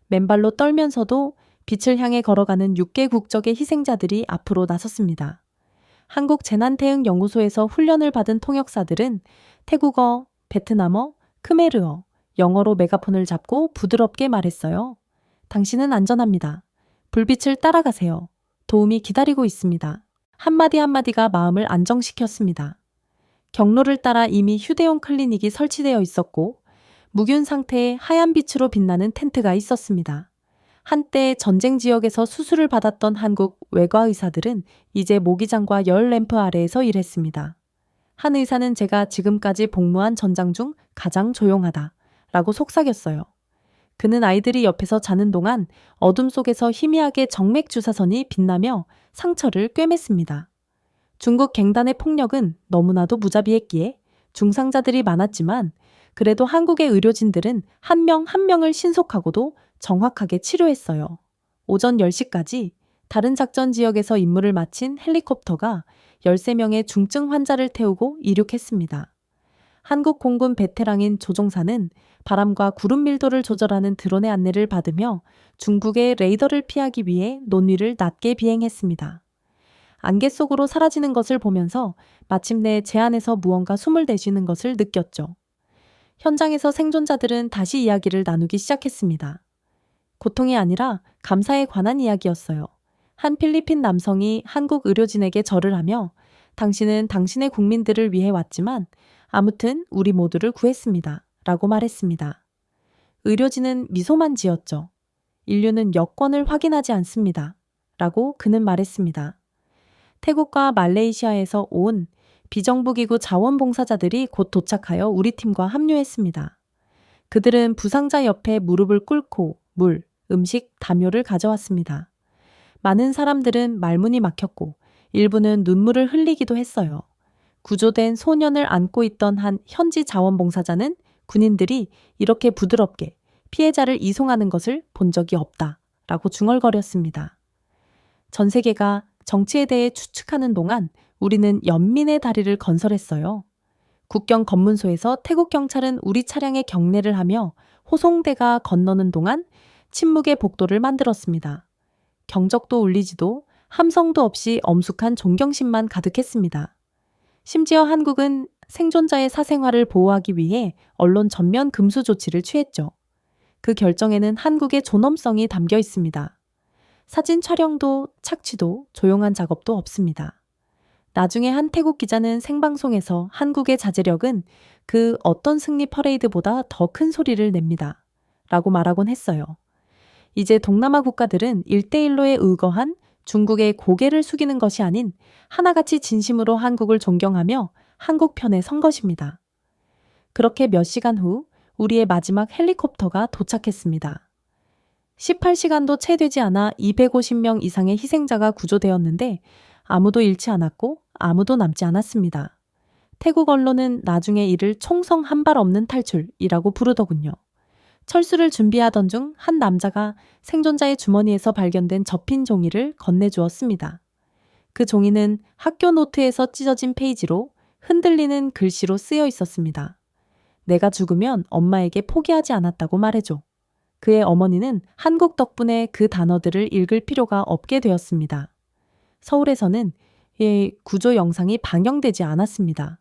맨발로 떨면서도 빛을 향해 걸어가는 6개 국적의 희생자들이 앞으로 나섰습니다. 한국재난대응연구소에서 훈련을 받은 통역사들은 태국어, 베트남어, 크메르어, 영어로 메가폰을 잡고 부드럽게 말했어요. 당신은 안전합니다. 불빛을 따라가세요. 도움이 기다리고 있습니다. 한마디 한마디가 마음을 안정시켰습니다. 경로를 따라 이미 휴대용 클리닉이 설치되어 있었고 무균 상태의 하얀 빛으로 빛나는 텐트가 있었습니다. 한때 전쟁 지역에서 수술을 받았던 한국 외과 의사들은 이제 모기장과 열 램프 아래에서 일했습니다. 한 의사는 제가 지금까지 복무한 전장 중 가장 조용하다라고 속삭였어요. 그는 아이들이 옆에서 자는 동안 어둠 속에서 희미하게 정맥 주사선이 빛나며 상처를 꿰맸습니다. 중국 갱단의 폭력은 너무나도 무자비했기에 중상자들이 많았지만 그래도 한국의 의료진들은 한 명 한 명을 신속하고도 정확하게 치료했어요. 오전 10시까지 다른 작전 지역에서 임무를 마친 헬리콥터가 13명의 중증 환자를 태우고 이륙했습니다. 한국 공군 베테랑인 조종사는 바람과 구름 밀도를 조절하는 드론의 안내를 받으며 중국의 레이더를 피하기 위해 논위를 낮게 비행했습니다. 안개 속으로 사라지는 것을 보면서 마침내 제 안에서 무언가 숨을 내쉬는 것을 느꼈죠. 현장에서 생존자들은 다시 이야기를 나누기 시작했습니다. 고통이 아니라 감사에 관한 이야기였어요. 한 필리핀 남성이 한국 의료진에게 절을 하며 당신은 당신의 국민들을 위해 왔지만 아무튼 우리 모두를 구했습니다. 라고 말했습니다. 의료진은 미소만 지었죠. 인류는 여권을 확인하지 않습니다. 라고 그는 말했습니다. 태국과 말레이시아에서 온 비정부기구 자원봉사자들이 곧 도착하여 우리 팀과 합류했습니다. 그들은 부상자 옆에 무릎을 꿇고 물, 음식, 담요를 가져왔습니다. 많은 사람들은 말문이 막혔고 일부는 눈물을 흘리기도 했어요. 구조된 소년을 안고 있던 한 현지 자원봉사자는 군인들이 이렇게 부드럽게 피해자를 이송하는 것을 본 적이 없다라고 중얼거렸습니다. 전 세계가 정치에 대해 추측하는 동안 우리는 연민의 다리를 건설했어요. 국경 검문소에서 태국 경찰은 우리 차량의 경례를 하며 호송대가 건너는 동안 침묵의 복도를 만들었습니다. 경적도 울리지도 함성도 없이 엄숙한 존경심만 가득했습니다. 심지어 한국은 생존자의 사생활을 보호하기 위해 언론 전면 금수 조치를 취했죠. 그 결정에는 한국의 존엄성이 담겨 있습니다. 사진 촬영도 착취도 조용한 작업도 없습니다. 나중에 한 태국 기자는 생방송에서 한국의 자제력은 그 어떤 승리 퍼레이드보다 더 큰 소리를 냅니다. 라고 말하곤 했어요. 이제 동남아 국가들은 1대1로에 의거한 중국의 고개를 숙이는 것이 아닌 하나같이 진심으로 한국을 존경하며 한국 편에 선 것입니다. 그렇게 몇 시간 후 우리의 마지막 헬리콥터가 도착했습니다. 18시간도 채 되지 않아 250명 이상의 희생자가 구조되었는데 아무도 잃지 않았고 아무도 남지 않았습니다. 태국 언론은 나중에 이를 총성 한 발 없는 탈출이라고 부르더군요. 철수를 준비하던 중 한 남자가 생존자의 주머니에서 발견된 접힌 종이를 건네주었습니다. 그 종이는 학교 노트에서 찢어진 페이지로 흔들리는 글씨로 쓰여 있었습니다. 내가 죽으면 엄마에게 포기하지 않았다고 말해줘. 그의 어머니는 한국 덕분에 그 단어들을 읽을 필요가 없게 되었습니다. 서울에서는 이 구조 영상이 방영되지 않았습니다.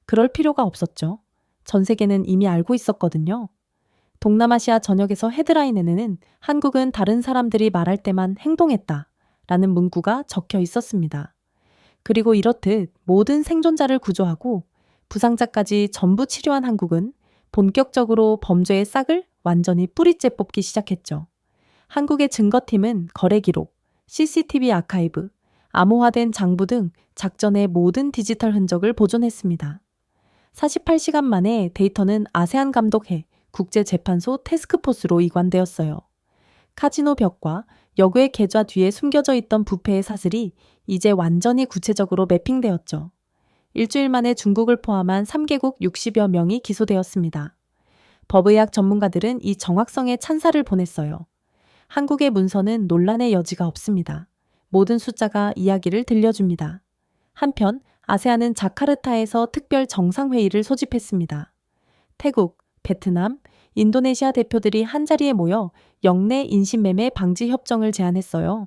그럴 필요가 없었죠. 전 세계는 이미 알고 있었거든요. 동남아시아 전역에서 헤드라인에는 한국은 다른 사람들이 말할 때만 행동했다 라는 문구가 적혀 있었습니다. 그리고 이렇듯 모든 생존자를 구조하고 부상자까지 전부 치료한 한국은 본격적으로 범죄의 싹을 완전히 뿌리째 뽑기 시작했죠. 한국의 증거팀은 거래 기록, CCTV 아카이브, 암호화된 장부 등 작전의 모든 디지털 흔적을 보존했습니다. 48시간 만에 데이터는 아세안 감독회 국제재판소 태스크포스로 이관되었어요. 카지노 벽과 여구의 계좌 뒤에 숨겨져 있던 부패의 사슬이 이제 완전히 구체적으로 매핑되었죠. 일주일 만에 중국을 포함한 3개국 60여 명이 기소되었습니다. 법의학 전문가들은 이 정확성에 찬사를 보냈어요. 한국의 문서는 논란의 여지가 없습니다. 모든 숫자가 이야기를 들려줍니다. 한편 아세안은 자카르타에서 특별 정상회의를 소집했습니다. 태국, 베트남, 인도네시아 대표들이 한자리에 모여 영내 인신매매 방지 협정을 제안했어요.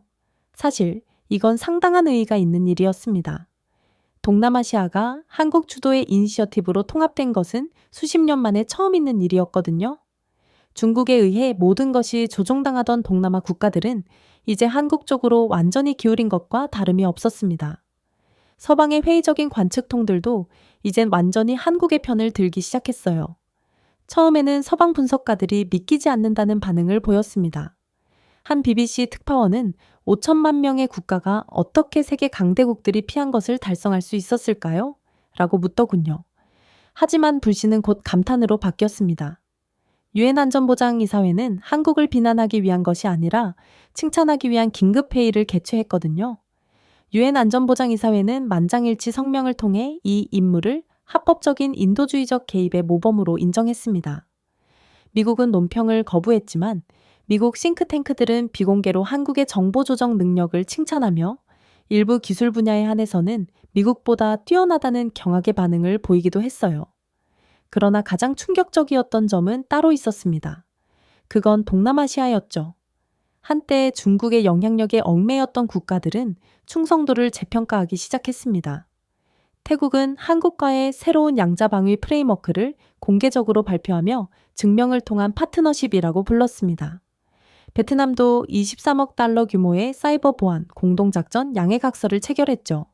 사실 이건 상당한 의의가 있는 일이었습니다. 동남아시아가 한국 주도의 이니셔티브로 통합된 것은 수십 년 만에 처음 있는 일이었거든요. 중국에 의해 모든 것이 조종당하던 동남아 국가들은 이제 한국 쪽으로 완전히 기울인 것과 다름이 없었습니다. 서방의 회의적인 관측통들도 이젠 완전히 한국의 편을 들기 시작했어요. 처음에는 서방 분석가들이 믿기지 않는다는 반응을 보였습니다. 한 BBC 특파원은 5천만 명의 국가가 어떻게 세계 강대국들이 피한 것을 달성할 수 있었을까요? 라고 묻더군요. 하지만 불씨는 곧 감탄으로 바뀌었습니다. 유엔 안전보장이사회는 한국을 비난하기 위한 것이 아니라 칭찬하기 위한 긴급회의를 개최했거든요. 유엔 안전보장이사회는 만장일치 성명을 통해 이 임무를 합법적인 인도주의적 개입의 모범으로 인정했습니다. 미국은 논평을 거부했지만 미국 싱크탱크들은 비공개로 한국의 정보 조정 능력을 칭찬하며 일부 기술 분야에 한해서는 미국보다 뛰어나다는 경악의 반응을 보이기도 했어요. 그러나 가장 충격적이었던 점은 따로 있었습니다. 그건 동남아시아였죠. 한때 중국의 영향력에 얽매였던 국가들은 충성도를 재평가하기 시작했습니다. 태국은 한국과의 새로운 양자방위 프레임워크를 공개적으로 발표하며 증명을 통한 파트너십이라고 불렀습니다. 베트남도 23억 달러 규모의 사이버 보안 공동작전 양해각서를 체결했죠.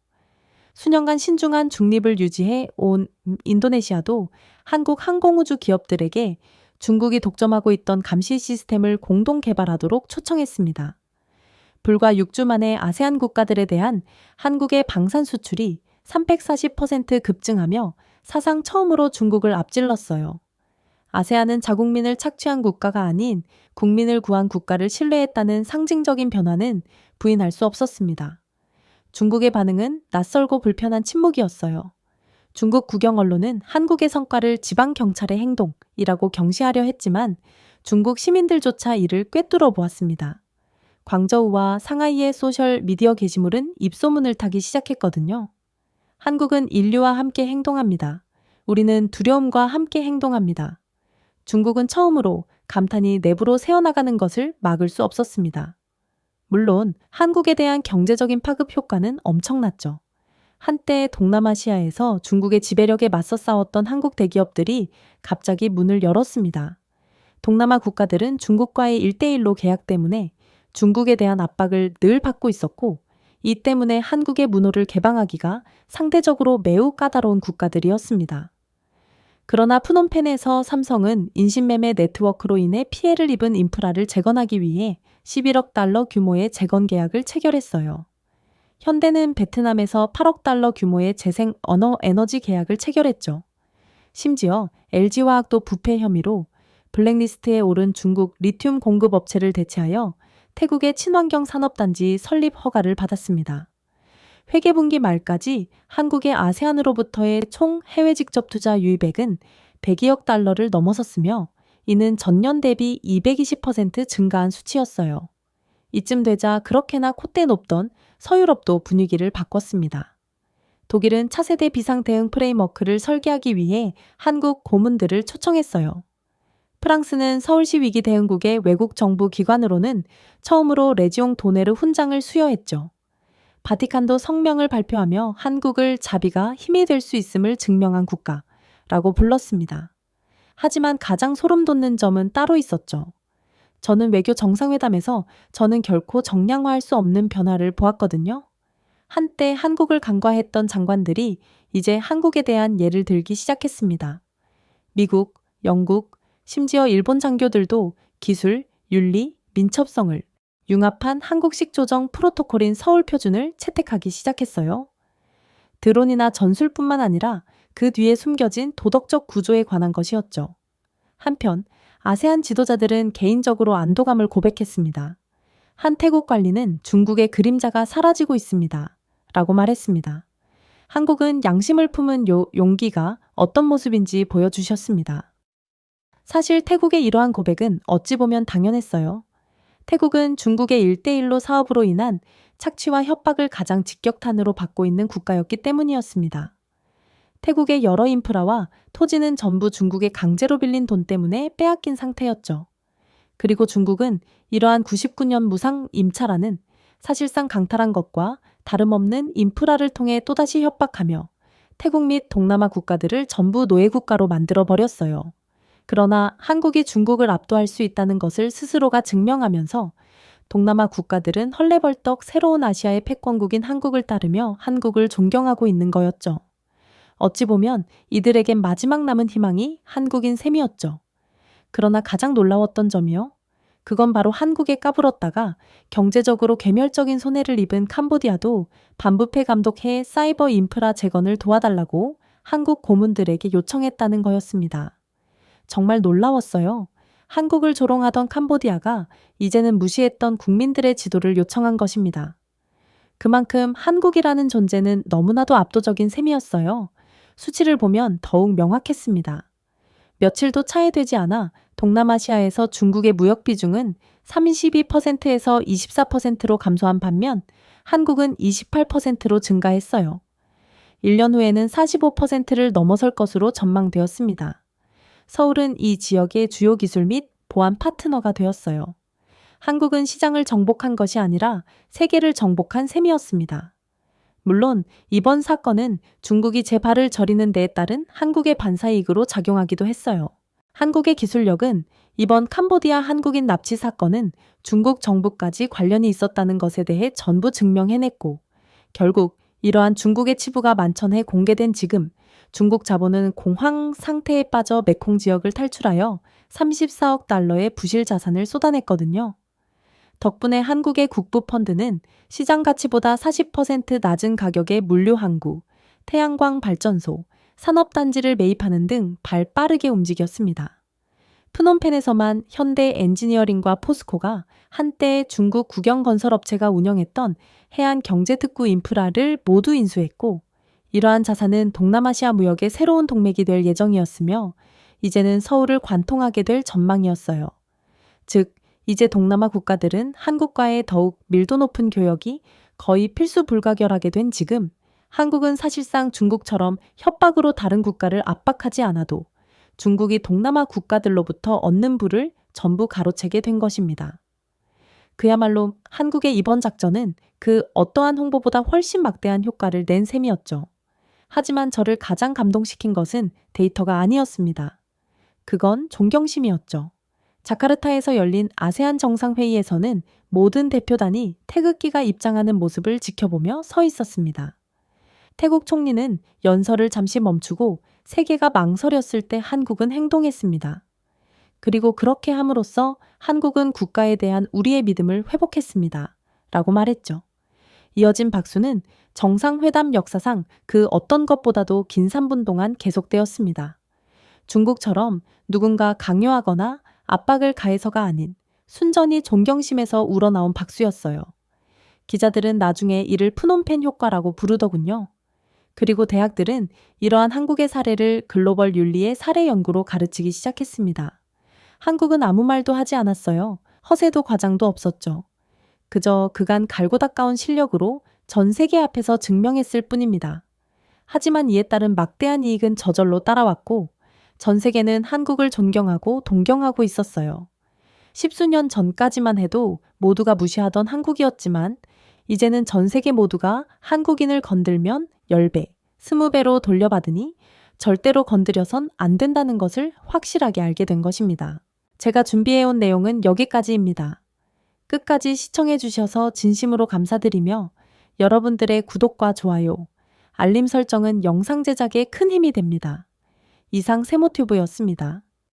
수년간 신중한 중립을 유지해 온 인도네시아도 한국 항공우주 기업들에게 중국이 독점하고 있던 감시 시스템을 공동 개발하도록 초청했습니다. 불과 6주 만에 아세안 국가들에 대한 한국의 방산 수출이 340% 급증하며 사상 처음으로 중국을 앞질렀어요. 아세안은 자국민을 착취한 국가가 아닌 국민을 구한 국가를 신뢰했다는 상징적인 변화는 부인할 수 없었습니다. 중국의 반응은 낯설고 불편한 침묵이었어요. 중국 국영 언론은 한국의 성과를 지방경찰의 행동이라고 경시하려 했지만 중국 시민들조차 이를 꿰뚫어 보았습니다. 광저우와 상하이의 소셜 미디어 게시물은 입소문을 타기 시작했거든요. 한국은 인류와 함께 행동합니다. 우리는 두려움과 함께 행동합니다. 중국은 처음으로 감탄이 내부로 새어나가는 것을 막을 수 없었습니다. 물론 한국에 대한 경제적인 파급 효과는 엄청났죠. 한때 동남아시아에서 중국의 지배력에 맞서 싸웠던 한국 대기업들이 갑자기 문을 열었습니다. 동남아 국가들은 중국과의 1대1로 계약 때문에 중국에 대한 압박을 늘 받고 있었고 이 때문에 한국의 문호를 개방하기가 상대적으로 매우 까다로운 국가들이었습니다. 그러나 프놈펜에서 삼성은 인신매매 네트워크로 인해 피해를 입은 인프라를 재건하기 위해 11억 달러 규모의 재건 계약을 체결했어요. 현대는 베트남에서 8억 달러 규모의 재생 언어 에너지 계약을 체결했죠. 심지어 LG화학도 부패 혐의로 블랙리스트에 오른 중국 리튬 공급 업체를 대체하여 태국의 친환경 산업단지 설립 허가를 받았습니다. 회계분기 말까지 한국의 아세안으로부터의 총 해외 직접 투자 유입액은 102억 달러를 넘어섰으며 이는 전년 대비 220% 증가한 수치였어요. 이쯤 되자 그렇게나 콧대 높던 서유럽도 분위기를 바꿨습니다. 독일은 차세대 비상대응 프레임워크를 설계하기 위해 한국 고문들을 초청했어요. 프랑스는 서울시 위기대응국의 외국 정부 기관으로는 처음으로 레지옹 도네르 훈장을 수여했죠. 바티칸도 성명을 발표하며 한국을 자비가 힘이 될 수 있음을 증명한 국가라고 불렀습니다. 하지만 가장 소름 돋는 점은 따로 있었죠. 저는 외교 정상회담에서 저는 결코 정량화할 수 없는 변화를 보았거든요. 한때 한국을 간과했던 장관들이 이제 한국에 대한 예를 들기 시작했습니다. 미국, 영국, 심지어 일본 장교들도 기술, 윤리, 민첩성을 융합한 한국식 조정 프로토콜인 서울표준을 채택하기 시작했어요. 드론이나 전술뿐만 아니라 그 뒤에 숨겨진 도덕적 구조에 관한 것이었죠. 한편 아세안 지도자들은 개인적으로 안도감을 고백했습니다. 한 태국 관리는 중국의 그림자가 사라지고 있습니다. 라고 말했습니다. 한국은 양심을 품은 용기가 어떤 모습인지 보여주셨습니다. 사실 태국의 이러한 고백은 어찌 보면 당연했어요. 태국은 중국의 1대1로 사업으로 인한 착취와 협박을 가장 직격탄으로 받고 있는 국가였기 때문이었습니다. 태국의 여러 인프라와 토지는 전부 중국의 강제로 빌린 돈 때문에 빼앗긴 상태였죠. 그리고 중국은 이러한 99년 무상 임차라는 사실상 강탈한 것과 다름없는 인프라를 통해 또다시 협박하며 태국 및 동남아 국가들을 전부 노예국가로 만들어 버렸어요. 그러나 한국이 중국을 압도할 수 있다는 것을 스스로가 증명하면서 동남아 국가들은 헐레벌떡 새로운 아시아의 패권국인 한국을 따르며 한국을 존경하고 있는 거였죠. 어찌 보면 이들에겐 마지막 남은 희망이 한국인 셈이었죠. 그러나 가장 놀라웠던 점이요. 그건 바로 한국에 까불었다가 경제적으로 괴멸적인 손해를 입은 캄보디아도 반부패 감독해 사이버 인프라 재건을 도와달라고 한국 고문들에게 요청했다는 거였습니다. 정말 놀라웠어요. 한국을 조롱하던 캄보디아가 이제는 무시했던 국민들의 지도를 요청한 것입니다. 그만큼 한국이라는 존재는 너무나도 압도적인 셈이었어요. 수치를 보면 더욱 명확했습니다. 며칠도 차이되지 않아 동남아시아에서 중국의 무역 비중은 32%에서 24%로 감소한 반면 한국은 28%로 증가했어요. 1년 후에는 45%를 넘어설 것으로 전망되었습니다. 서울은 이 지역의 주요 기술 및 보안 파트너가 되었어요. 한국은 시장을 정복한 것이 아니라 세계를 정복한 셈이었습니다. 물론 이번 사건은 중국이 제 발을 저리는 데에 따른 한국의 반사이익으로 작용하기도 했어요. 한국의 기술력은 이번 캄보디아 한국인 납치 사건은 중국 정부까지 관련이 있었다는 것에 대해 전부 증명해냈고 결국 이러한 중국의 치부가 만천해 공개된 지금 중국 자본은 공황 상태에 빠져 메콩 지역을 탈출하여 34억 달러의 부실 자산을 쏟아냈거든요. 덕분에 한국의 국부 펀드는 시장 가치보다 40% 낮은 가격의 물류 항구, 태양광 발전소, 산업단지를 매입하는 등 발 빠르게 움직였습니다. 프놈펜에서만 현대 엔지니어링과 포스코가 한때 중국 국영건설업체가 운영했던 해안경제특구 인프라를 모두 인수했고 이러한 자산은 동남아시아 무역의 새로운 동맥이 될 예정이었으며 이제는 서울을 관통하게 될 전망이었어요. 즉, 이제 동남아 국가들은 한국과의 더욱 밀도 높은 교역이 거의 필수 불가결하게 된 지금 한국은 사실상 중국처럼 협박으로 다른 국가를 압박하지 않아도 중국이 동남아 국가들로부터 얻는 부를 전부 가로채게 된 것입니다. 그야말로 한국의 이번 작전은 그 어떠한 홍보보다 훨씬 막대한 효과를 낸 셈이었죠. 하지만 저를 가장 감동시킨 것은 데이터가 아니었습니다. 그건 존경심이었죠. 자카르타에서 열린 아세안 정상회의에서는 모든 대표단이 태극기가 입장하는 모습을 지켜보며 서 있었습니다. 태국 총리는 연설을 잠시 멈추고 세계가 망설였을 때 한국은 행동했습니다. 그리고 그렇게 함으로써 한국은 국가에 대한 우리의 믿음을 회복했습니다. 라고 말했죠. 이어진 박수는 정상회담 역사상 그 어떤 것보다도 긴 3분 동안 계속되었습니다. 중국처럼 누군가 강요하거나 압박을 가해서가 아닌 순전히 존경심에서 우러나온 박수였어요. 기자들은 나중에 이를 푸놈펜 효과라고 부르더군요. 그리고 대학들은 이러한 한국의 사례를 글로벌 윤리의 사례 연구로 가르치기 시작했습니다. 한국은 아무 말도 하지 않았어요. 허세도 과장도 없었죠. 그저 그간 갈고 닦아온 실력으로 전 세계 앞에서 증명했을 뿐입니다. 하지만 이에 따른 막대한 이익은 저절로 따라왔고 전 세계는 한국을 존경하고 동경하고 있었어요. 10수년 전까지만 해도 모두가 무시하던 한국이었지만 이제는 전 세계 모두가 한국인을 건들면 10배, 20배로 돌려받으니 절대로 건드려선 안 된다는 것을 확실하게 알게 된 것입니다. 제가 준비해온 내용은 여기까지입니다. 끝까지 시청해 주셔서 진심으로 감사드리며 여러분들의 구독과 좋아요, 알림 설정은 영상 제작에 큰 힘이 됩니다. 이상 세모튜브였습니다.